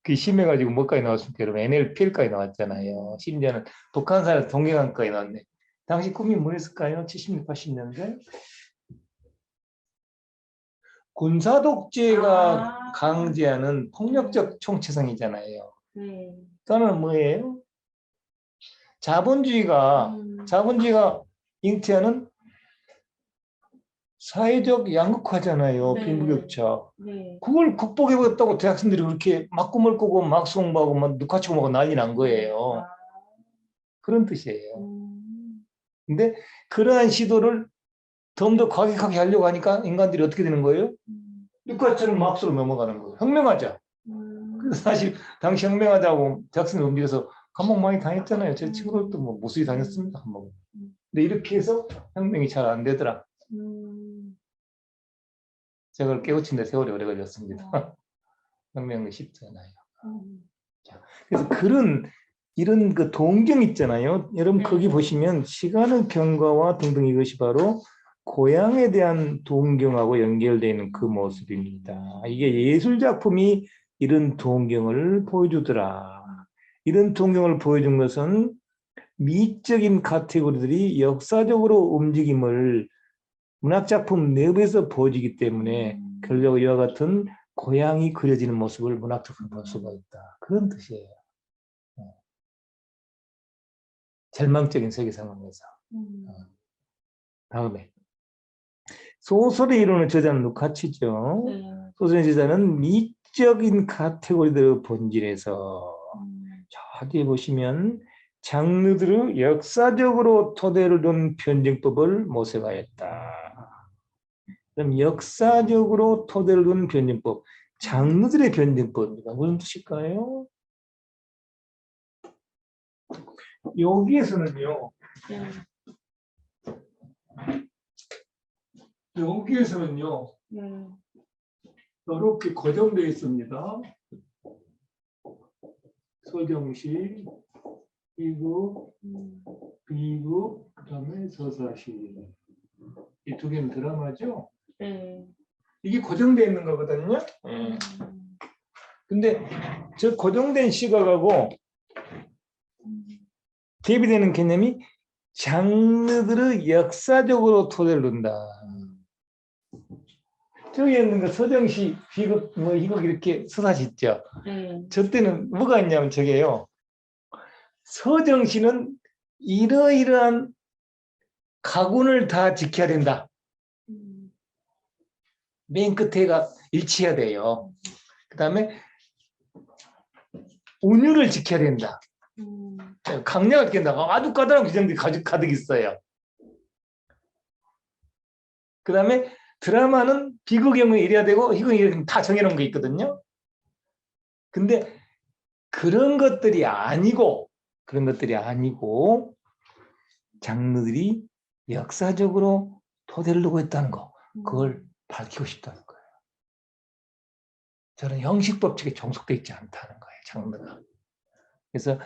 그 심해가지고 뭐까지 나왔습니까? 여러분, NLP까지 나왔잖아요. 심지어는 북한사에서 동경학과에 나왔네. 당시 꿈이 뭐였을까요? 70년, 80년대? 군사독재가 강제하는 폭력적 총체성이잖아요. 네. 또는 뭐예요? 자본주의가 잉태하는 사회적 양극화잖아요. 네. 빈부격차. 네. 그걸 극복해보겠다고 대학생들이 그렇게 막 꿈을 꾸고 막 수공부하고 막 누카치고 막 난리 난 거예요. 아. 그런 뜻이에요. 근데 그러한 시도를 좀 더 과격하게 하려고 하니까 인간들이 어떻게 되는 거예요? 누카치를 막수로 넘어가는 거예요. 혁명하자. 그래서 사실 당시 혁명하자고 대학생들 움직여서 감옥 많이 다녔잖아요. 제 친구들도 뭐 무수히 다녔습니다. 감옥. 근데 이렇게 해서 혁명이 잘 안 되더라. 제가 그걸 깨우친 데 세월이 오래 걸렸습니다. 혁명이 쉽지 않아요. 자, 그래서 이런 그 동경 있잖아요. 여러분 거기 보시면 시간의 경과와 등등 이것이 바로 고향에 대한 동경하고 연결되어 있는 그 모습입니다. 이게 예술 작품이 이런 동경을 보여주더라. 이런 동경을 보여준 것은 미적인 카테고리들이 역사적으로 움직임을 문학작품 내부에서 보여지기 때문에 결국 이와 같은 고향이 그려지는 모습을 문학적으로 볼 수가 있다. 그런 뜻이에요. 절망적인 세계 상황에서. 다음에 소설의 이론을 저자는 루카치죠. 네. 소설의 저자는 미적인 카테고리들의 본질에서 저 뒤에 보시면 장르들의 역사적으로 토대를 둔 변증법을 모색하였다. 그럼 역사적으로 토대를 둔 변증법, 장르들의 변증법입니다. 무슨 뜻일까요? 여기에서는요. 이렇게 고정되어 있습니다. 서정시, B급, B급, 그 다음에 서사시. 이 두 개는 드라마죠? 네. 이게 고정되어 있는 거거든요. 근데 저 고정된 시각하고 대비되는 개념이 장르들의 역사적으로 토대를 둔다. 저기 있는 거 서정시, 비극, 뭐 이거 이렇게 서사시 있죠. 저 때는 뭐가 있냐면 저게요. 서정시는 이러이러한 가군을 다 지켜야 된다. 맨 끝에가 일치해야 돼요. 그 다음에 운율을 지켜야 된다. 강약을 지킨다. 아주 까다로운 규정들이 가득 있어요. 그 다음에 드라마는 비극의 경우에 이래야 되고 희극의 경우에 다 정해놓은 게 있거든요. 근데 그런 것들이 아니고 장르들이 역사적으로 토대를 두고 있다는 거, 그걸 밝히고 싶다는 거예요. 저는 형식 법칙에 종속되어 있지 않다는 거예요, 장르가. 그래서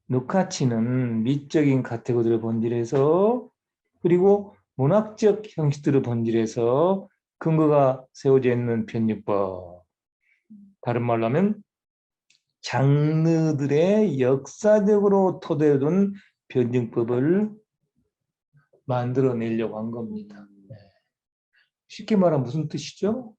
루카치는 미적인 카테고리를 본질에서 그리고 문학적 형식들을 본질에서 근거가 세워져 있는 편집법, 다른 말로 하면 장르들의 역사적으로 토대를 둔 변증법을 만들어내려고 한 겁니다. 쉽게 말하면 무슨 뜻이죠?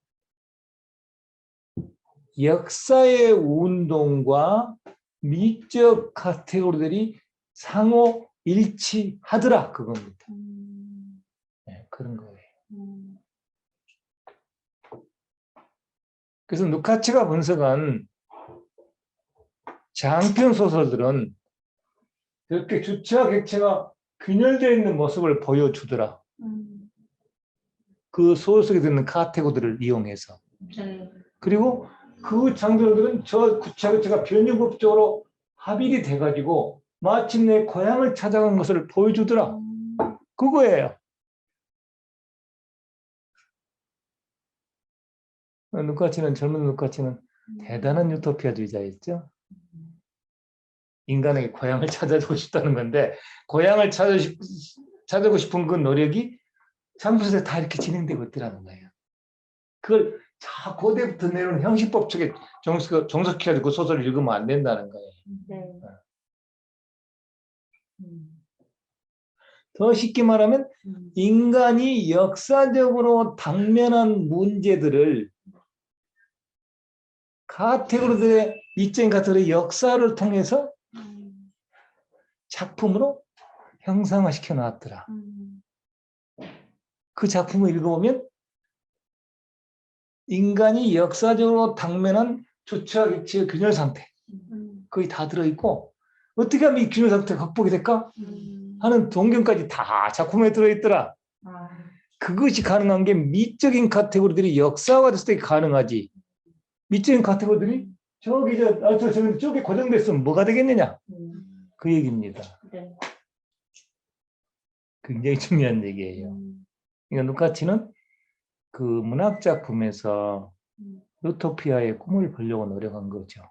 역사의 운동과 미적 카테고리들이 상호 일치하더라 그겁니다. 네, 그런 거예요. 그래서 루카치가 분석한 장편 소설들은 이렇게 주체와 객체가 균열되어 있는 모습을 보여주더라. 그 소설 속에 드는 카테고리들을 이용해서. 네. 그리고 그 장면들은 저 구체와 객체가 변형법적으로 합일이 돼가지고 마침내 고향을 찾아간 것을 보여주더라. 그거예요. 루카치는 젊은 루카치는 대단한 유토피아주의자였죠. 인간에게 고향을 찾아주고 싶다는 건데 고향을 찾아고 싶은 그 노력이 참소설에 다 이렇게 진행되고 있더라는 거예요. 그걸 자 고대부터 내려오는 형식법 쪽에 종속해가지고 그 소설을 읽으면 안 된다는 거예요. 네. 더 쉽게 말하면 인간이 역사적으로 당면한 문제들을 카테고리들의 미적인 카테고리의 역사를 통해서 작품으로 형상화시켜 놨더라. 그 작품을 읽어보면 인간이 역사적으로 당면한 주체와 객체의 균열 상태 거의 다 들어있고 어떻게 하면 이 균열 상태가 극복이 될까 하는 동경까지 다 작품에 들어있더라. 그것이 가능한 게 미적인 카테고리들이 역사화 됐을 때 가능하지. 미적인 카테고리들이 저기 고정됐으면 뭐가 되겠느냐. 그 얘기입니다. 네. 굉장히 중요한 얘기예요. 그러니까 루카치는 그 문학 작품에서 유토피아의 꿈을 보려고 노력한 거죠.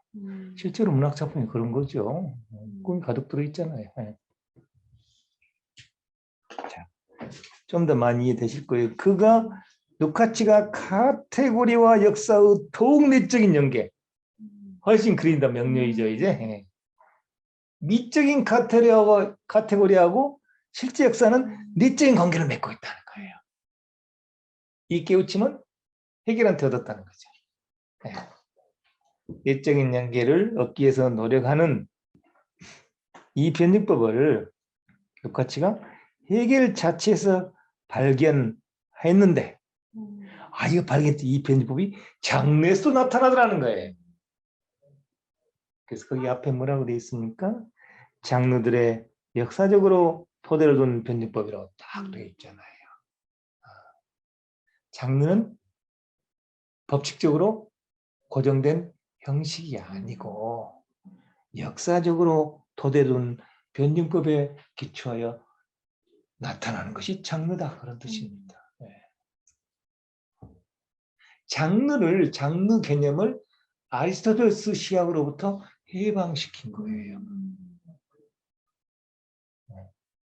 실제로 문학 작품이 그런 거죠. 꿈이 가득 들어있잖아요. 네. 자, 좀 더 많이 이해되실 거예요. 루카치가 카테고리와 역사의 더욱 내적인 연계, 훨씬 그린다 명료이죠. 이제 네. 미적인 카테고리하고 실제 역사는 내적인 관계를 맺고 있다는 거예요. 이 깨우침은 해결한테 얻었다는 거죠. 네. 내적인 연계를 얻기 위해서 노력하는 이 변증법을 루카치가 해결 자체에서 발견했는데 이거 발견했던 이 변증법이 장르에서도 나타나더라는 거예요. 그래서 거기 앞에 뭐라고 되어 있습니까? 장르들의 역사적으로 토대를 둔 변증법이라고 딱 되어 있잖아요. 장르는 법칙적으로 고정된 형식이 아니고 역사적으로 토대둔 변증법에 기초하여 나타나는 것이 장르다 그런 뜻입니다. 네. 장르 개념을 아리스토텔레스 시학으로부터 해방시킨 거예요.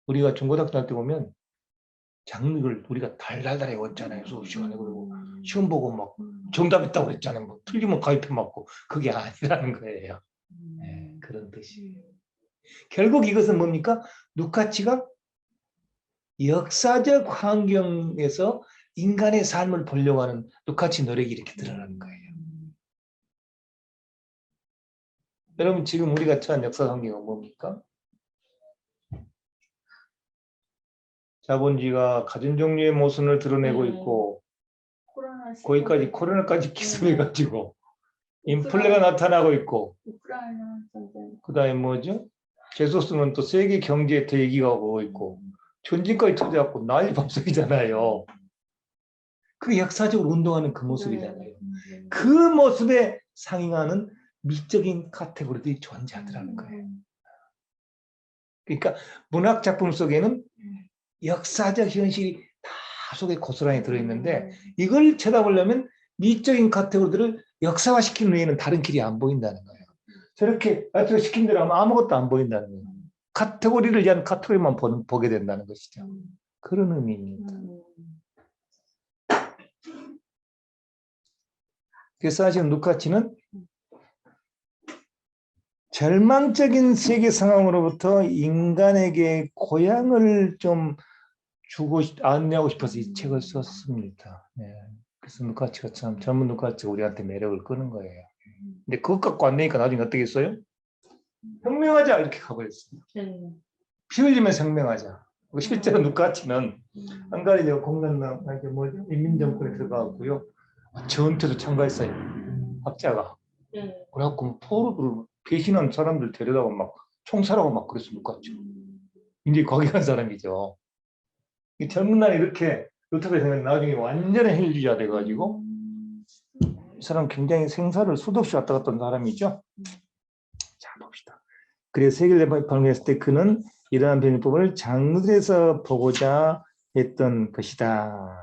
우리가 중고등학교 때 보면 장르를 우리가 달달달 외웠잖아요. 수업 시간에. 그리고 시험 보고 막 정답 있다고 그랬잖아요. 뭐 틀리면 가위표 맞고 그게 아니라는 거예요. 네, 그런 뜻이에요. 결국 이것은 뭡니까? 루카치가 역사적 환경에서 인간의 삶을 보려고 하는 루카치 노력이 이렇게 드러나는 거예요. 여러분 지금 우리가 처한 역사 환경은 뭡니까? 자본주의가 가진 종류의 모순을 드러내고 있고 거기까지 코로나까지 기습해가지고 인플레가 나타나고 있고 그 다음에 뭐죠? 제소스는 또 세계 경제 대기가 오고 있고 전쟁까지 터져갖고 난리 밥석이잖아요. 그 역사적으로 운동하는 그 모습이잖아요. 그 모습에 상응하는 미적인 카테고리들이 존재하더라는 거예요. 그러니까 문학 작품 속에는 역사적 현실이 다 속에 고스란히 들어있는데 이걸 쳐다보려면 미적인 카테고리들을 역사화시키는 외에는 다른 길이 안 보인다는 거예요. 저렇게 시킨 대로 하면 아무것도 안 보인다는 거예요. 카테고리를 위한 카테고리만 보게 된다는 것이죠. 그런 의미입니다. 그래서 사실 루카치는 절망적인 세계 상황으로부터 인간에게 고향을 좀 안내하고 싶어서 이 책을 썼습니다. 네. 그래서 누카치가 참 젊은 누카치가 우리한테 매력을 끄는 거예요. 근데 그것 갖고 안 내니까 나중에 어떻게 했어요? 혁명하자 이렇게 가버렸어요. 네. 피 흘리면서 혁명하자. 실제로 누카치는 음. 헝가리 공산당 이게 뭐죠? 인민정권에 들어가고요. 전투도 참가했어요. 학자가. 네. 그래갖고 포로들 배신한 사람들 데려다가 막 총살하고 막 그랬어 누카치. 이제 거기 간 사람이죠. 이 젊은 날에 이렇게 어떻게 생각해 나중에 완전히 헬리자 돼가지고 이 사람 굉장히 생사를 수도 없이 왔다 갔다 한 사람이죠. 자 봅시다. 그래서 해결 발명했을 때 그는 이러한 변증법을 장르에서 보고자 했던 것이다.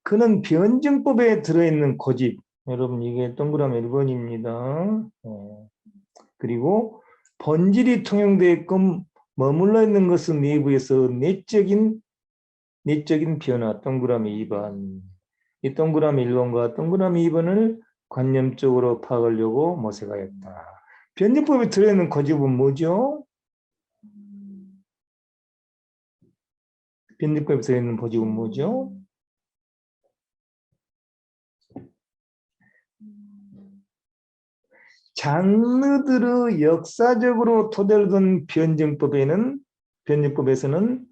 그는 변증법에 들어있는 고집, 여러분 이게 동그라미 1번입니다. 그리고 본질이 통용되게끔 머물러 있는 것은 내부에서 내적인 변화, 동그라미 2번. 이 동그라미 1번과 동그라미 2번을 관념적으로 파악하려고 모색하였다. 변증법에 들어있는 고집은 뭐죠? 변증법에 들어있는 고집은 뭐죠? 장르들의 역사적으로 토대를 둔 변증법에서는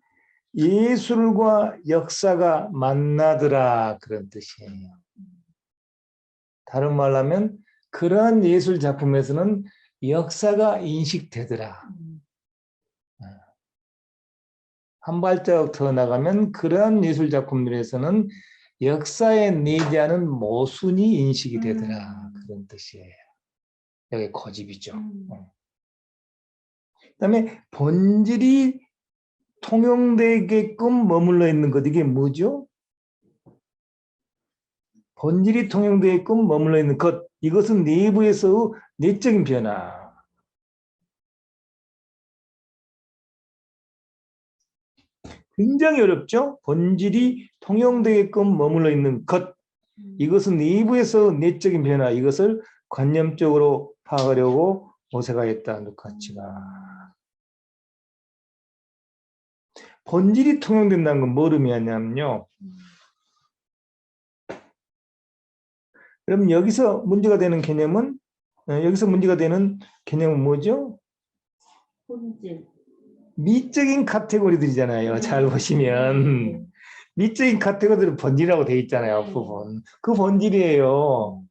예술과 역사가 만나더라 그런 뜻이에요. 다른 말로 하면 그러한 예술 작품에서는 역사가 인식되더라. 한 발자국 더 나가면 그러한 예술 작품들에서는 역사에 내재하는 모순이 인식이 되더라 그런 뜻이에요. 여기 고집이죠. 그다음에 본질이 통용되게끔 머물러 있는 것 이게 뭐죠? 본질이 통용되게끔 머물러 있는 것 이것은 내부에서 내적인 변화. 굉장히 어렵죠? 본질이 통용되게끔 머물러 있는 것 이것은 내부에서 내적인 변화 이것을 관념적으로 파악하려고 모색하였다 누카치가. 본질이 통용된다는 건 뭐를 의미하냐면요. 그럼 여기서 문제가 되는 개념은 뭐죠? 본질. 미적인 카테고리들이잖아요. 잘 보시면 미적인 카테고리들은 본질이라고 되어 있잖아요. 부분. 그 본질이에요.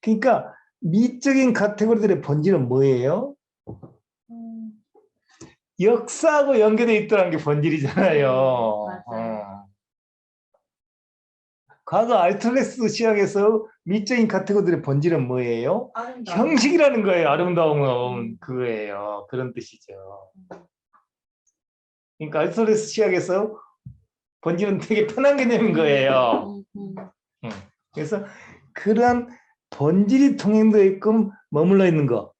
그러니까 미적인 카테고리들의 본질은 뭐예요? 역사하고 연계되어 있다는 게 본질이잖아요. 맞아요. 과거 아리스토텔레스 시작해서 미적인 카테고리들의 본질은 뭐예요? 아름다움. 형식이라는 거예요. 아름다움은 그거예요. 그런 뜻이죠. 그러니까 아리스토텔레스 시작해서 본질은 되게 편한 개념인 거예요. 그래서 그러한 본질이 통용되게끔 머물러 있는 것.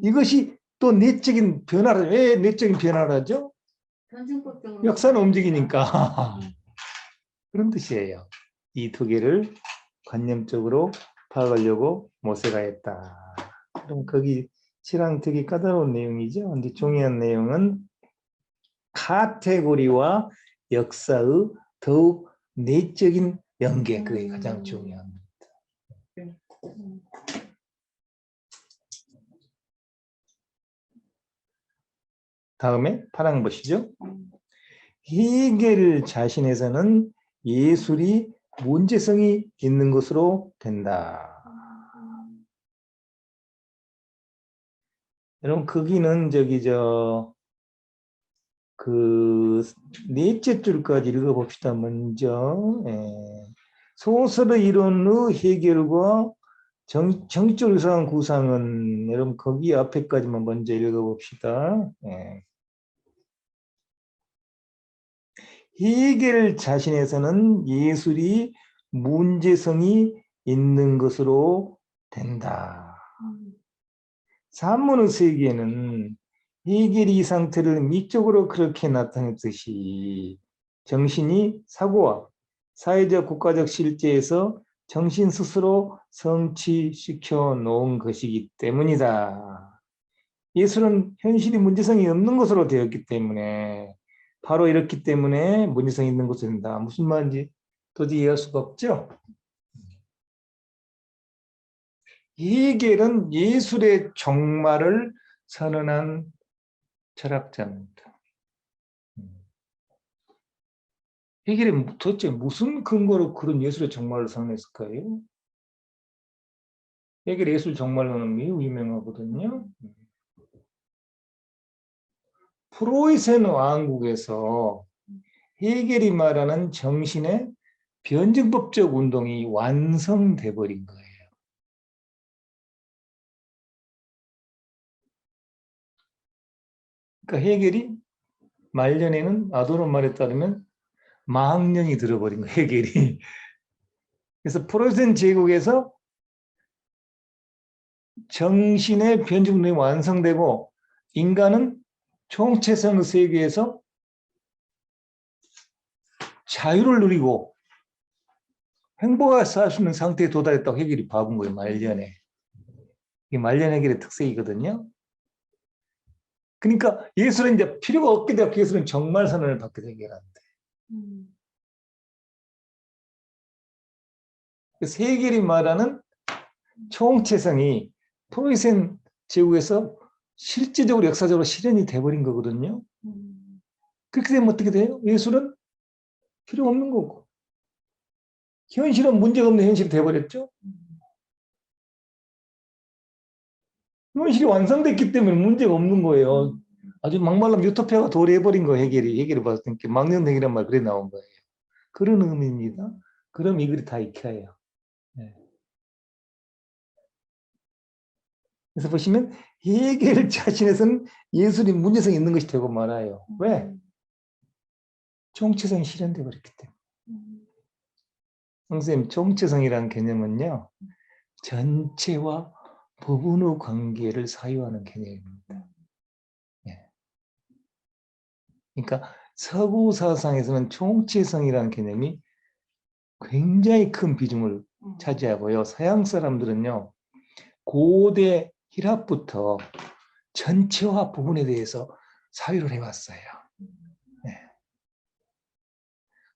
이것이 또 내적인 변화를 왜 내적인 변화를 하죠? 변증법적으로 역사는 움직이니까. 그런 뜻이에요. 이 두 개를 관념적으로 파악하려고 모색하였다. 그럼 거기 시랑 되게 까다로운 내용이죠. 근데 중요한 내용은 카테고리와 역사의 더욱 내적인 연계 그게 가장 중요합니다. 다음에 파랑 보시죠. 헤겔 자신에서는 예술이 문제성이 있는 것으로 된다. 여러분 거기는 그 넷째 줄까지 읽어봅시다. 먼저 소설의 이론의 해결과 정치적으로 이상한 구상은 여러분 거기 앞에까지만 먼저 읽어봅시다. 해결 자신에서는 예술이 문제성이 있는 것으로 된다. 산문의 세계는 해결이 이 상태를 미적으로 그렇게 나타냈듯이 정신이 사고와 사회적 국가적 실제에서 정신 스스로 성취시켜 놓은 것이기 때문이다. 예술은 현실이 문제성이 없는 것으로 되었기 때문에 바로 이렇기 때문에 문제성이 있는 것으로 된다. 무슨 말인지 도저히 이해할 수가 없죠. 헤겔은 예술의 종말을 선언한 철학자입니다. 헤겔이 도대체 무슨 근거로 그런 예술의 종말을 선언했을까요? 헤겔의 예술 종말론은 매우 유명하거든요. 프로이센 왕국에서 헤겔이 말하는 정신의 변증법적 운동이 완성돼 버린 거예요. 그러니까 헤겔이 말년에는 아도로 말에 따르면 망령이 들어버린 거예요, 헤겔이. 그래서 프로이센 제국에서 정신의 변증 운동이 완성되고 인간은 총체성 세계에서 자유를 누리고 행복하게 살 수 있는 상태에 도달했다고 헤겔이 봐본 거예요, 말년에. 이게 말년 헤겔의 특색이거든요. 그러니까 예술은 이제 필요가 없게 되고 예술은 정말 선언을 받게 되게 한다. 그래서 헤겔이 말하는 총체성이 프로이센 제국에서 실질적으로 역사적으로 실현이 돼버린 거거든요. 그렇게 되면 어떻게 돼요? 예술은 필요 없는 거고. 현실은 문제가 없는 현실이 돼버렸죠. 현실이 완성됐기 때문에 문제가 없는 거예요. 아주 막말로 유토피아가 도래해버린 거예요, 헤겔이 봤을 때. 망령행이란 말 그래 나온 거예요. 그런 의미입니다. 그럼 이 글이 다 익혀요. 네. 그래서 보시면 헤겔 자신에서는 예술이 문제성이 있는 것이 되고 말아요. 왜? 총체성이 실현되어 버렸기 때문에. 선생님, 총체성이라는 개념은요, 전체와 부분의 관계를 사유하는 개념입니다. 네. 그러니까 서구 사상에서는 총체성이라는 개념이 굉장히 큰 비중을 차지하고요. 서양 사람들은요, 고대 히랍부터 전체와 부분에 대해서 사유를 해왔어요. 네.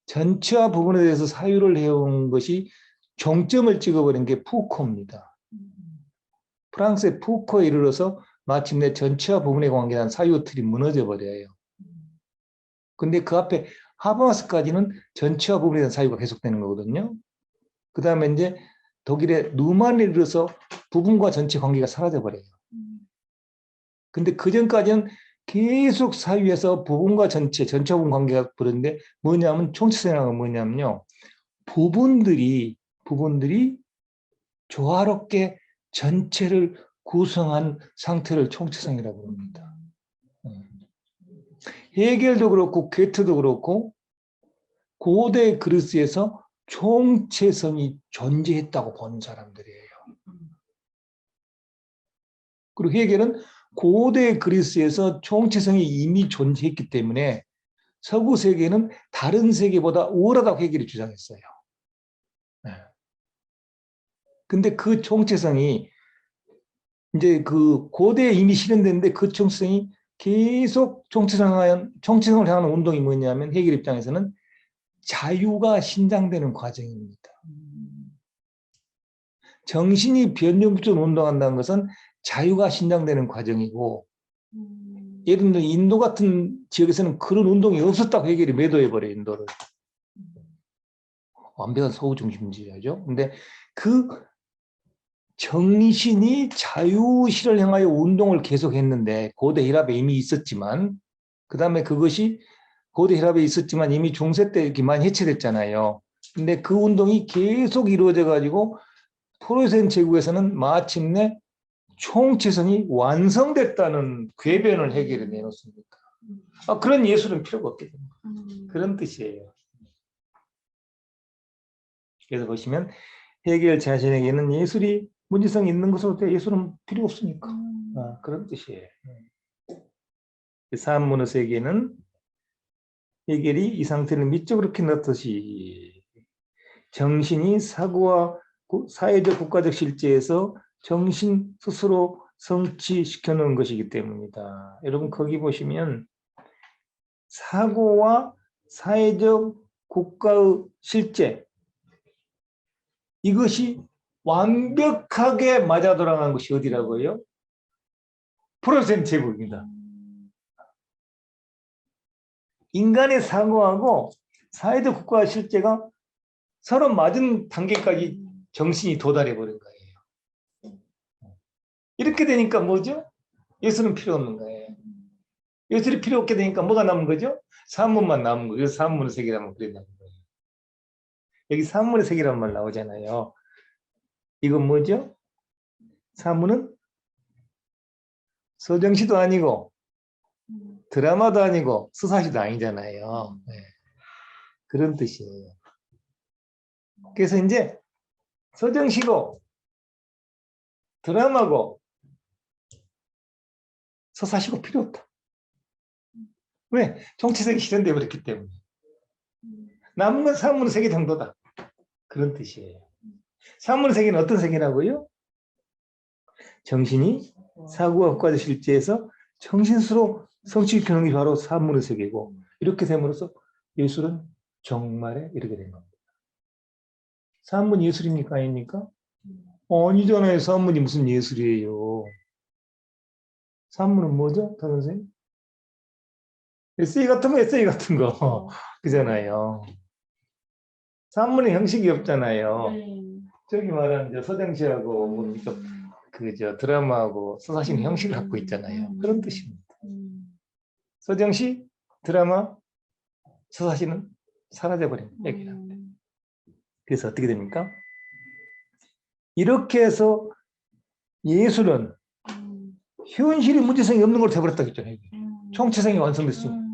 전체와 부분에 대해서 사유를 해온 것이 종점을 찍어버린 게 푸코입니다. 프랑스의 푸코에 이르러서 마침내 전체와 부분에 관계한 사유 틀이 무너져 버려요. 근데 그 앞에 하버마스까지는 전체와 부분에 대한 사유가 계속되는 거거든요. 그 다음에 이제 독일의 누만에 이르러서 부분과 전체 관계가 사라져 버려요. 근데 그 전까지는 계속 사유에서 부분과 전체와 부분 관계가 벌어졌는데 뭐냐면 총체성이라는 건 뭐냐면요. 부분들이 조화롭게 전체를 구성한 상태를 총체성이라고 합니다. 헤겔도 그렇고 게트도 그렇고 고대 그리스에서 총체성이 존재했다고 보는 사람들이에요. 그리고 헤겔은 고대 그리스에서 총체성이 이미 존재했기 때문에 서구 세계는 다른 세계보다 우월하다고 헤겔이 주장했어요. 네. 근데 그 총체성이 이제 그 고대에 이미 실현됐는데 그 총체성이 계속 총체성을 향하는 운동이 뭐냐면 헤겔 입장에서는 자유가 신장되는 과정입니다. 정신이 변형부터 운동한다는 것은 자유가 신장되는 과정이고 예를 들면 인도 같은 지역에서는 그런 운동이 없었다고 헤겔이 매도해버려요. 인도를. 완벽한 소우중심주의죠. 근데 그 정신이 자유실을 향하여 운동을 계속했는데 고대 히랍에 이미 있었지만 그 다음에 그것이 고대 히랍에 있었지만 이미 중세 때 이렇게 많이 해체됐잖아요. 근데 그 운동이 계속 이루어져 가지고 프로이센 제국에서는 마침내 총체성이 완성됐다는 궤변을 헤겔이 내놓습니다. 그런 예술은 필요가 없게 됩니다. 그런 뜻이에요. 그래서 보시면 헤겔 자신에게는 예술이 문제성이 있는 것으로 예술은 필요 없으니까. 그런 뜻이에요. 사문의 세계는 헤겔이 이 상태를 미적으로 넣듯이 정신이 사고와 사회적 국가적 실제에서 정신 스스로 성취시켜 놓은 것이기 때문이다. 여러분 거기 보시면 사고와 사회적 국가의 실제 이것이 완벽하게 맞아 돌아간 것이 어디라고요? 프로테스탄트 제국입니다. 인간의 사고하고 사회적 국가의 실제가 서로 맞은 단계까지 정신이 도달해 버린 거예요. 이렇게 되니까 뭐죠? 예수는 필요 없는 거예요. 예술이 필요 없게 되니까 뭐가 남은 거죠? 산문만 남은 거예요. 산문의 세계라면 그랬다는 거예요. 여기 산문의 세계라는 말 나오잖아요. 이건 뭐죠? 산문은 서정시도 아니고 드라마도 아니고 서사시도 아니잖아요. 네. 그런 뜻이에요. 그래서 이제 서정시고 드라마고 서사시고 필요 없다. 왜? 정치색이 실현되어 버렸기 때문에. 남은 건 산문의 세계 정도다. 그런 뜻이에요. 산문의 세계는 어떤 세계라고요? 정신이 사고와 국가적 실제에서 정신수로 성취시키는 게 바로 산문의 세계고, 이렇게 됨으로써 예술은 정말에 이르게 된 겁니다. 산문이 예술입니까? 아닙니까? 아니잖아요. 산문이 무슨 예술이에요. 산문은 뭐죠? 다 선생님? 에세이 같은 거, 에세이 같은 거. 그잖아요. 산문의 형식이 없잖아요. 저기 말하는 저 서정시하고 뭐 그저 드라마하고 서사시는 형식을 갖고 있잖아요. 그런 뜻입니다. 서정시, 드라마, 서사시는 사라져버린 얘기랍니다. 그래서 어떻게 됩니까? 이렇게 해서 예술은 현실의 문제성이 없는 걸로 돼버렸다고 했잖아요. 총체성이 완성됐어요.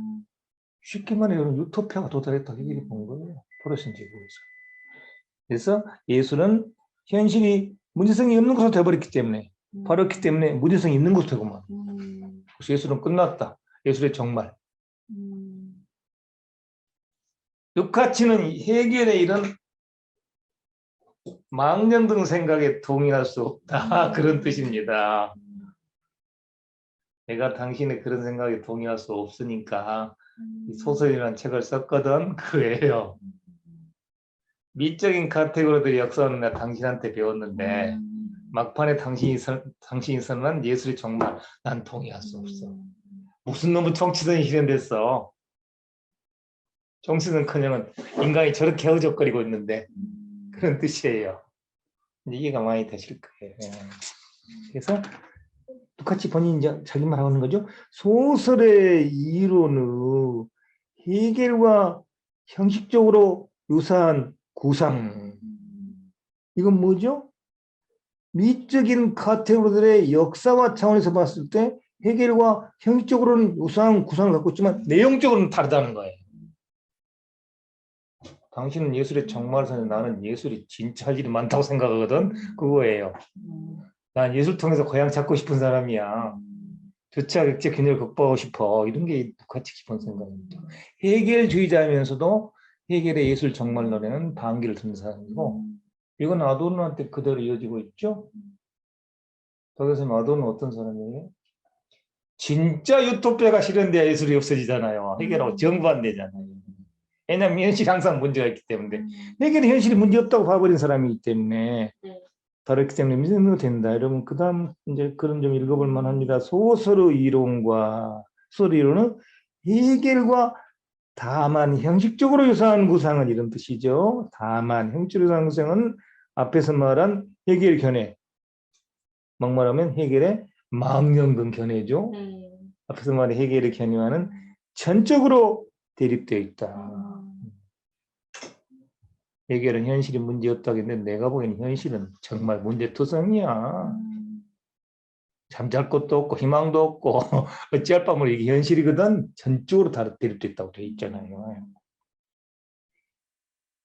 쉽게 말해 여러분 유토피아가 도달했다 이렇게 본 거예요. 프로테스탄트 제국에서. 그래서 예술은 현실이 문제성이 없는 것으로 돼버렸기 때문에 바로 그렇기 때문에 문제성이 있는 것으로 되고만. 그래서 예술은 끝났다. 예술의 정말. 루카치는 해결의 이런 망령등 생각에 동의할 수 없다. 그런 뜻입니다. 내가 당신의 그런 생각에 동의할 수 없으니까 소설이라는 책을 썼거든. 그예요. 미적인 카테고리들의 역사는 내가 당신한테 배웠는데 막판에 당신이 선언한 예술의 정말 난 동의할 수 없어. 무슨 놈의 정치성이 실현됐어. 정치는커녕 인간이 저렇게 허우적거리고 있는데 그런 뜻이에요. 이해가 많이 되실 거예요. 그래서 똑같이 본인이 이제 자기 말하는 거죠. 소설의 이론은 해겔과 형식적으로 유사한 구상. 이건 뭐죠? 미적인 카테고리들의 역사와 차원에서 봤을 때 해겔과 형식적으로는 유사한 구상을 갖고 있지만 내용적으로는 다르다는 거예요. 당신은 예술의 정말선에 나는 예술이 진짜 할 일이 많다고 생각하거든. 그거예요. 난 예술 통해서 고향 찾고 싶은 사람이야. 조차 객체 균열을 극복하고 싶어. 이런 게 같이 깊은 생각입니다. 해결주의자면서도 해결의 예술 정말론에는 반기를 드는 사람이고, 이건 아도르노한테 그대로 이어지고 있죠. 도교수님 아도르노 어떤 사람이에요? 진짜 유토피아가 실현돼야 예술이 없어지잖아요. 해결하고 정부 안 되잖아요. 왜냐하면 현실이 항상 문제가 있기 때문에. 해결이 현실이 문제 없다고 봐버린 사람이기 때문에. 다르기 때문에 믿음으로 된다. 여러분, 그 다음 이제 그런 좀 읽어볼 만합니다. 소설의 이론과, 소설의 이론은 해결과 다만 형식적으로 유사한 구상은 이런 뜻이죠. 다만 형식적으로 유사한 구상은 앞에서 말한 해결 견해. 막말하면 해결의 망령근 견해죠. 앞에서 말한 해결의 견해와는 전적으로 대립되어 있다. 해결은 현실이 문제였다고 했는데 내가 보기에는 현실은 정말 문제투성이야. 잠잘 것도 없고 희망도 없고 어찌할 바모 이게 현실이거든. 전적으로 다 대립되어 있다고 되어 있잖아요.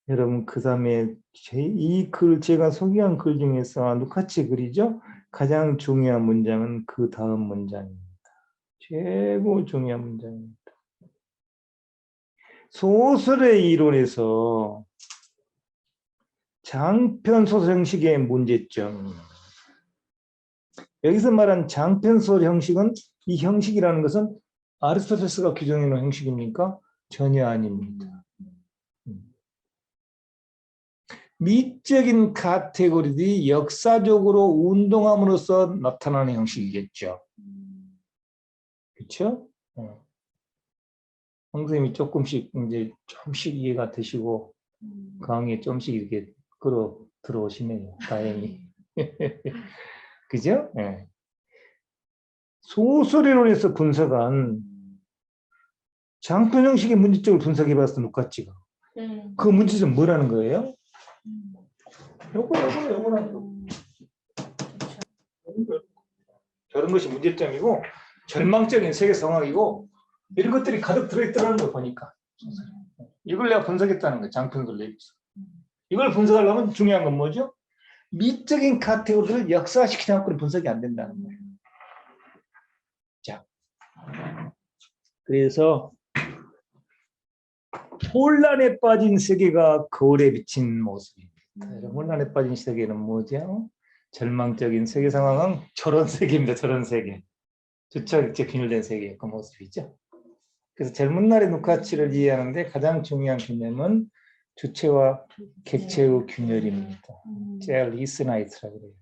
여러분 그 다음에 이 글 제가 소개한 글 중에서 누카치 글이죠. 가장 중요한 문장은 그 다음 문장입니다. 최고 중요한 문장입니다. 소설의 이론에서 장편 소설 형식의 문제점. 여기서 말한 장편소설 형식은 이 형식이라는 것은 아리스토텔레스가 규정해 놓은 형식입니까? 전혀 아닙니다. 미적인 카테고리들이 역사적으로 운동함으로써 나타나는 형식이겠죠. 그렇죠? 선생님이 조금씩 이해가 되시고 강의에 좀씩 이렇게 끌어 들어오시네요. 다행히. 그죠? 네. 소설이론에서 분석한 장편 형식의 문제점을 분석해봤어, 루카치가. 그 문제점 뭐라는 거예요? 요거는 저런 것이 문제점이고 절망적인 세계 상황이고 이런 것들이 가득 들어있더라는 거 보니까 이걸 내가 분석했다는 거예요. 장편들 내에서. 이걸 분석하려면 중요한 건 뭐죠? 미적인 카테고리를 역사시키지 않고는 분석이 안 된다는 거예요. 자, 그래서 혼란에 빠진 세계가 거울에 비친 모습입니다. 혼란에 빠진 세계는 뭐죠? 절망적인 세계 상황은 저런 세계입니다. 저런 세계. 주체적 균열된 세계의 그 모습이죠. 그래서 젊은 날의 루카치를 이해하는데 가장 중요한 개념은 주체와 객체의 균열입니다. 제가 리스나이트라고 그래요.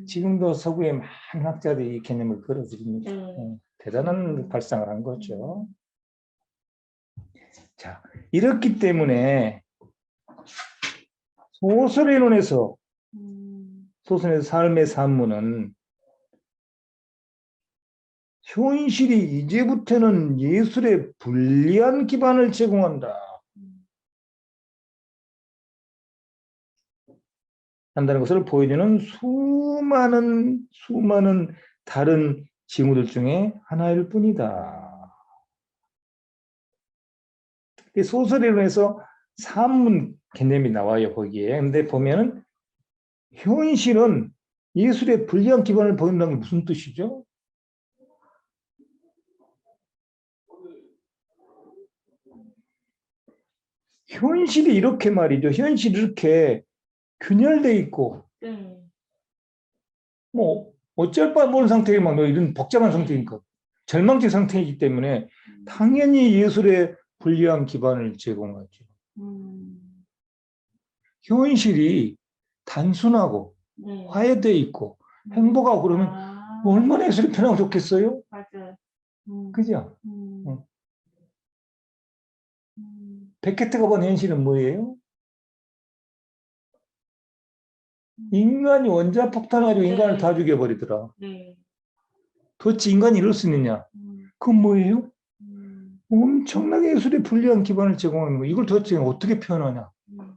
지금도 서구의 많은 학자들이 이 개념을 끌어들입니다. 대단한 발상을 한 거죠. 자, 이렇기 때문에 소설의 삶의 산문은 현실이 이제부터는 예술의 불리한 기반을 제공한다. 한다는 것을 보여주는 수많은 다른 징후들 중에 하나일 뿐이다. 소설이론에서 산문 개념이 나와요, 거기에. 근데 보면은 현실은 예술의 불리한 기반을 보인다는 게 무슨 뜻이죠? 현실이 이렇게 말이죠. 현실이 이렇게 균열돼 있고, 뭐 어쩔 바 모르는 상태에만 이런 복잡한 상태니까 절망적 상태이기 때문에 당연히 예술에 불리한 기반을 제공하죠. 현실이 단순하고 화해돼 있고 행복하고 그러면 얼마나 예술이 편하고 좋겠어요? 맞아요. 그죠? 베케트가 본 현실은 뭐예요? 인간이 원자폭탄을 가지고 인간을 다 죽여버리더라. 도대체 인간이 이럴 수 있느냐? 그건 뭐예요? 엄청나게 예술에 불리한 기반을 제공하는 거예요. 이걸 도대체 어떻게 표현하냐?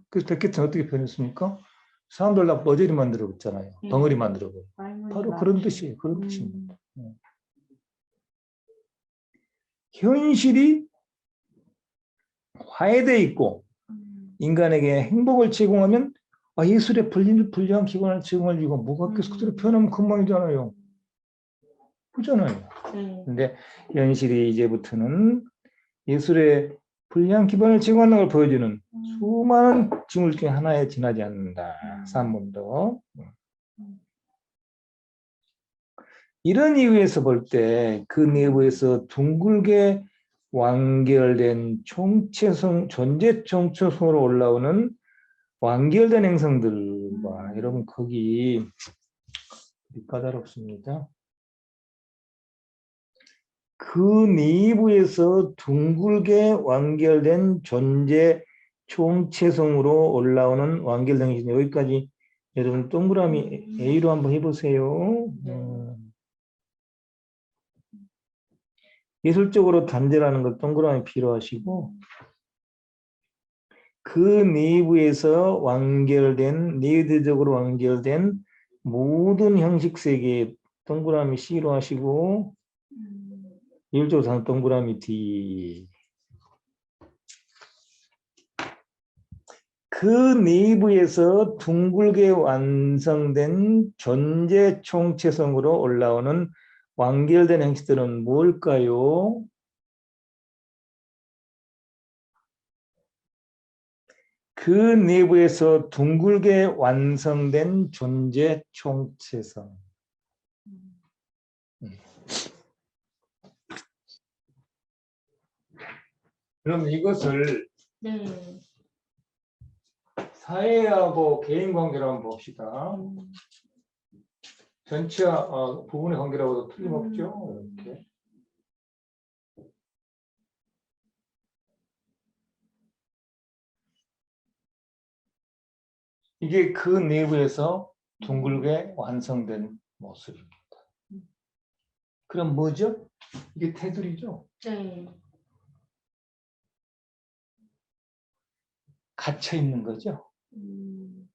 그래서 베케트는 어떻게 표현했습니까? 사람들 다 머저리 만들어봤잖아요. 덩어리 만들어버려. 바로 그런 뜻이에요. 그런 뜻입니다. 현실이 화해되어 있고 인간에게 행복을 제공하면 예술에 불리한 기반을 제공할 이유가 뭐가 계속 표현하면 금방이잖아요. 그렇잖아요. 근데 현실이 이제부터는 예술에 불리한 기반을 제공하는 걸 보여주는 수많은 징후 중에 하나에 지나지 않는다. 산문도. 이런 이유에서 볼 때 그 내부에서 둥글게 완결된 총체성, 존재 총체성으로 올라오는 완결된 행성들과 여러분 거기 까다롭습니다. 그 내부에서 둥글게 완결된 존재 총체성으로 올라오는 완결된 행성 여기까지 여러분 동그라미 A로 한번 해보세요. 예술적으로 단절하는 걸 동그라미 B로 하시고 그 내부에서 내부적으로 완결된 모든 형식 세계 동그라미 C로 하시고 예술적으로 동그라미 D. 그 내부에서 둥글게 완성된 존재 총체성으로 올라오는 완결된 형식들은 뭘까요? 그 내부에서 둥글게 완성된 존재 총체성. 그럼 이것을 네. 사회하고 개인 관계로 한번 봅시다. 전체와 부분의 관계라고도 틀림없죠. 이렇게. 이게 그 내부에서 둥글게 완성된 모습입니다. 그럼 뭐죠? 이게 테두리죠. 네. 갇혀 있는 거죠. 음.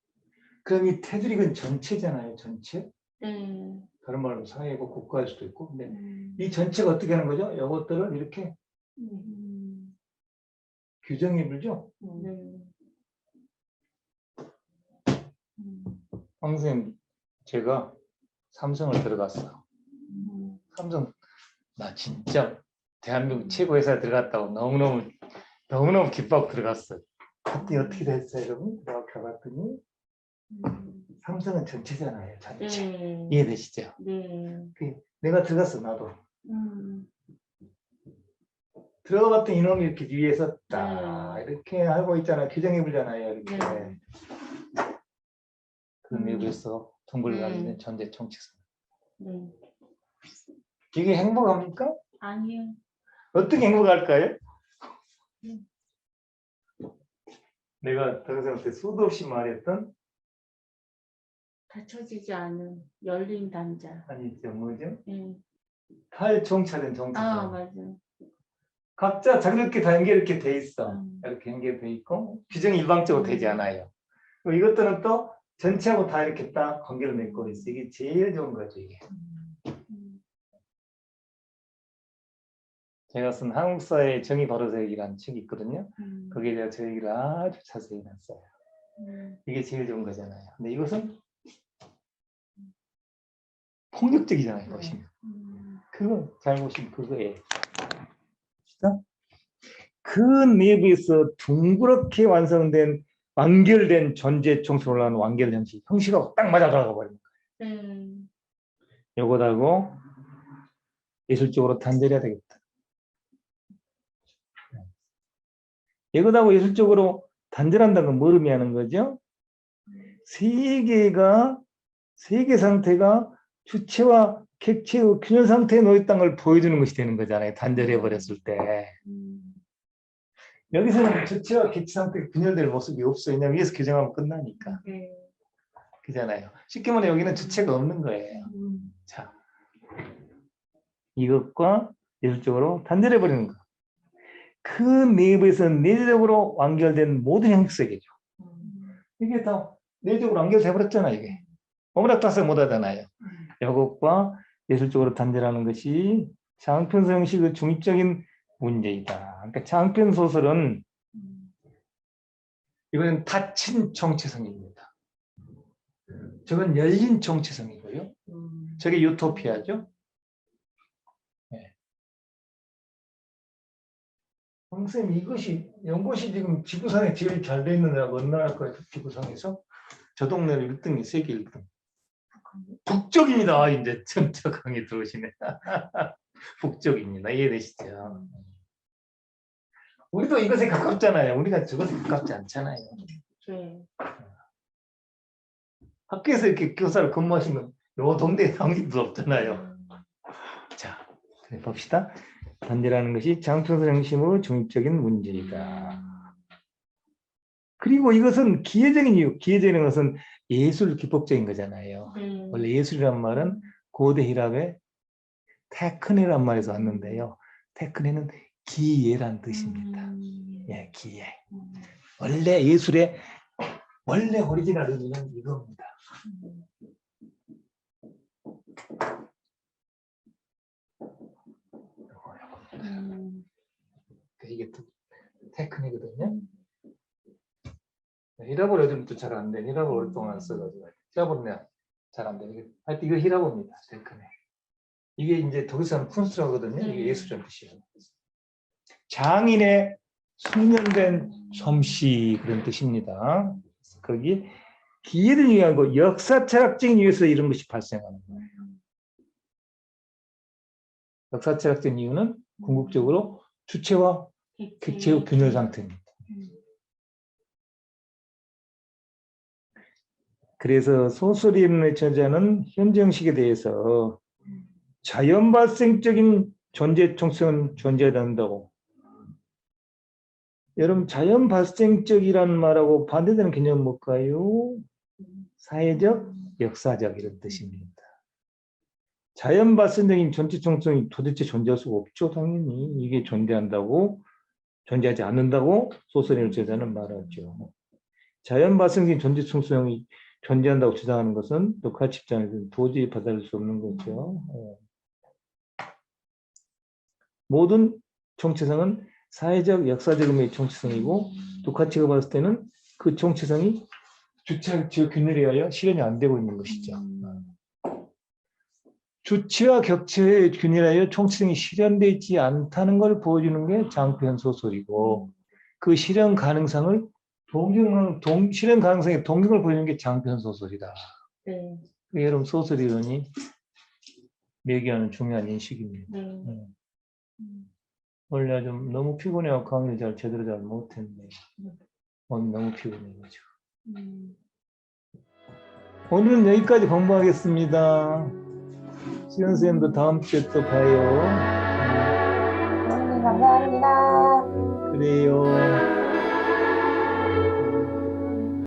그럼 이 테두리는 전체잖아요. 전체. 네. 다른 말로 사회고 국가일 수도 있고. 근데 음. 이 전체가 어떻게 하는 거죠? 이것들을 이렇게 규정해 불죠. 네. 선생님, 제가 삼성을 들어갔어. 삼성, 나 진짜 대한민국 최고 회사에 들어갔다고 너무너무 기뻐하고 들어갔어요. 그때 어떻게 됐어요, 여러분? 들어가봤더니 삼성은 전체잖아요, 전체. 네. 이해되시죠? 네. 내가 들어갔어, 나도. 들어가봤더니 이놈이 이렇게 위에서 딱 이렇게 하고 있잖아요. 규정해 보잖아요, 이렇게. 네. 그 내부에서 둥글게 있는 전제 총칙성. 네. 이게 행복합니까? 아니요. 어떻게 행복할까요? 내가 동생한테 수도 없이 말했던 닫혀지지 않은 열린 단자. 아니죠, 뭐죠? 네. 탈종차된 아, 정체성. 맞아. 각자 자기들끼리 다 이렇게 돼 있어. 이렇게 연결돼 있고 규정이 일방적으로 되지 않아요. 그리고 이것들은 또 전체하고 다 이렇게 딱 관계를 맺고 있어. 이게 제일 좋은 거죠, 이게. 제가 쓴 한국사의 정의 바로세기라는 책이 있거든요. 거기에 대해서 저 얘기를 아주 자세히 했어요. 이게 제일 좋은 거잖아요. 근데 이것은 폭력적이잖아요, 보시면. 그거 잘 보시면 그거예요. 그 내부에서 둥그렇게 완결된 존재 총체로 올라가는 완결 형식, 형식하고 딱 맞아 들어가 버리는 거예요. 요거하고 예술적으로 단절해야 되겠다. 이것하고 예술적으로 단절한다는 건 뭘 의미하는 거죠? 세계 상태가 주체와 객체의 균형 상태에 놓였다는 걸 보여주는 것이 되는 거잖아요. 단절해 버렸을 때. 여기서는 주체와 객체 상태가 균열될 모습이 없어요. 왜냐하면 위에서 규정하면 끝나니까. 그잖아요. 쉽게 말해 여기는 주체가 없는 거예요. 자, 이것과 예술적으로 단절해 버리는 거. 그 내부에서 내적으로 완결된 모든 형식세계죠. 이게 다 내적으로 완결돼 버렸잖아요. 이게 오므락다스 못하잖아요. 이것과 예술적으로 단절하는 것이 장편서 형식의 중립적인 문제이다. 그러니까 장편 소설은 이거는 닫힌 정체성입니다. 저건 열린 정체성이고요. 저게 유토피아죠. 네. 선생님, 이것이 연꽃이 지금 지구상에 제일 잘 돼 있는 나라가 어느 나라일까요? 지구상에서 저 동네는 1등이 세계 1등. 북쪽입니다. 이제 전체 강의 들어오시네. 북쪽입니다. 이해되시죠? 우리도 이것에 가깝잖아요. 우리가 저것에 가깝지 않잖아요. 네. 학교에서 이렇게 교사를 근무하시면 요 동네에 당신도 없잖아요. 자, 봅시다. 단절하는 것이 장편서 형식의 중립적인 문제이다. 그리고 이것은 기회적인 이유, 기회적인 것은 예술 기법적인 거잖아요. 원래 예술이란 말은 고대 히랍의 테크네란 말에서 왔는데요. 테크네는 기예란 뜻입니다. 예, 기예. 원래 예술의 원래 오리지널 의미는 이겁니다. 이게 테크닉이거든요. 히라보를 좀 잘 안 돼. 히라보 오랫동안 써가지고. 히라보는 잘 안 돼. 하여튼 이거 히라보입니다. 테크닉. 이게 이제 독일사는 쿤스트라거든요. 이게 예술이라는 뜻이에요. 장인의 숙련된 솜씨 그런 뜻입니다. 거기 기회를 위한 거 역사 철학적인 이유에서 이런 것이 발생하는 거예요. 역사 철학적인 이유는 궁극적으로 주체와 객체의 균열 상태입니다. 그래서 소설 이론의 저자는 현재 형식에 대해서 자연 발생적인 존재 총성은 존재해야 한다고. 여러분 자연 발생적이라는 말하고 반대되는 개념은 뭘까요? 사회적, 역사적 이런 뜻입니다. 자연 발생적인 존재 총성이 도대체 존재할 수가 없죠. 당연히 이게 존재한다고 존재하지 않는다고 소설의 저자는 말하죠. 자연 발생적인 존재 총성이 존재한다고 주장하는 것은 독학자 입장에서는 도저히 받아들일 수 없는 거죠. 모든 정체성은 사회적, 역사적 의미의 정체성이고 독학자가 봤을 때는 그 정체성이 주체적 균열에 의하여 실현이 안 되고 있는 것이죠. 주체와 격체의 균열에 의하여 정체성이 실현되지 않다는 걸 보여주는 게 장편 소설이고 그 실현 가능성을 실현 가능성의 동경을 보여주는 게 장편 소설이다. 네. 여러분 소설 이론이 매개하는 중요한 인식입니다. 네. 원래 좀 너무 피곤해요. 강의 제대로 잘 못했네. 오늘 너무 피곤해가지고. 오늘은 여기까지 공부하겠습니다. 시연 선생님도 다음 주에 또 봐요. 감사합니다. 그래요.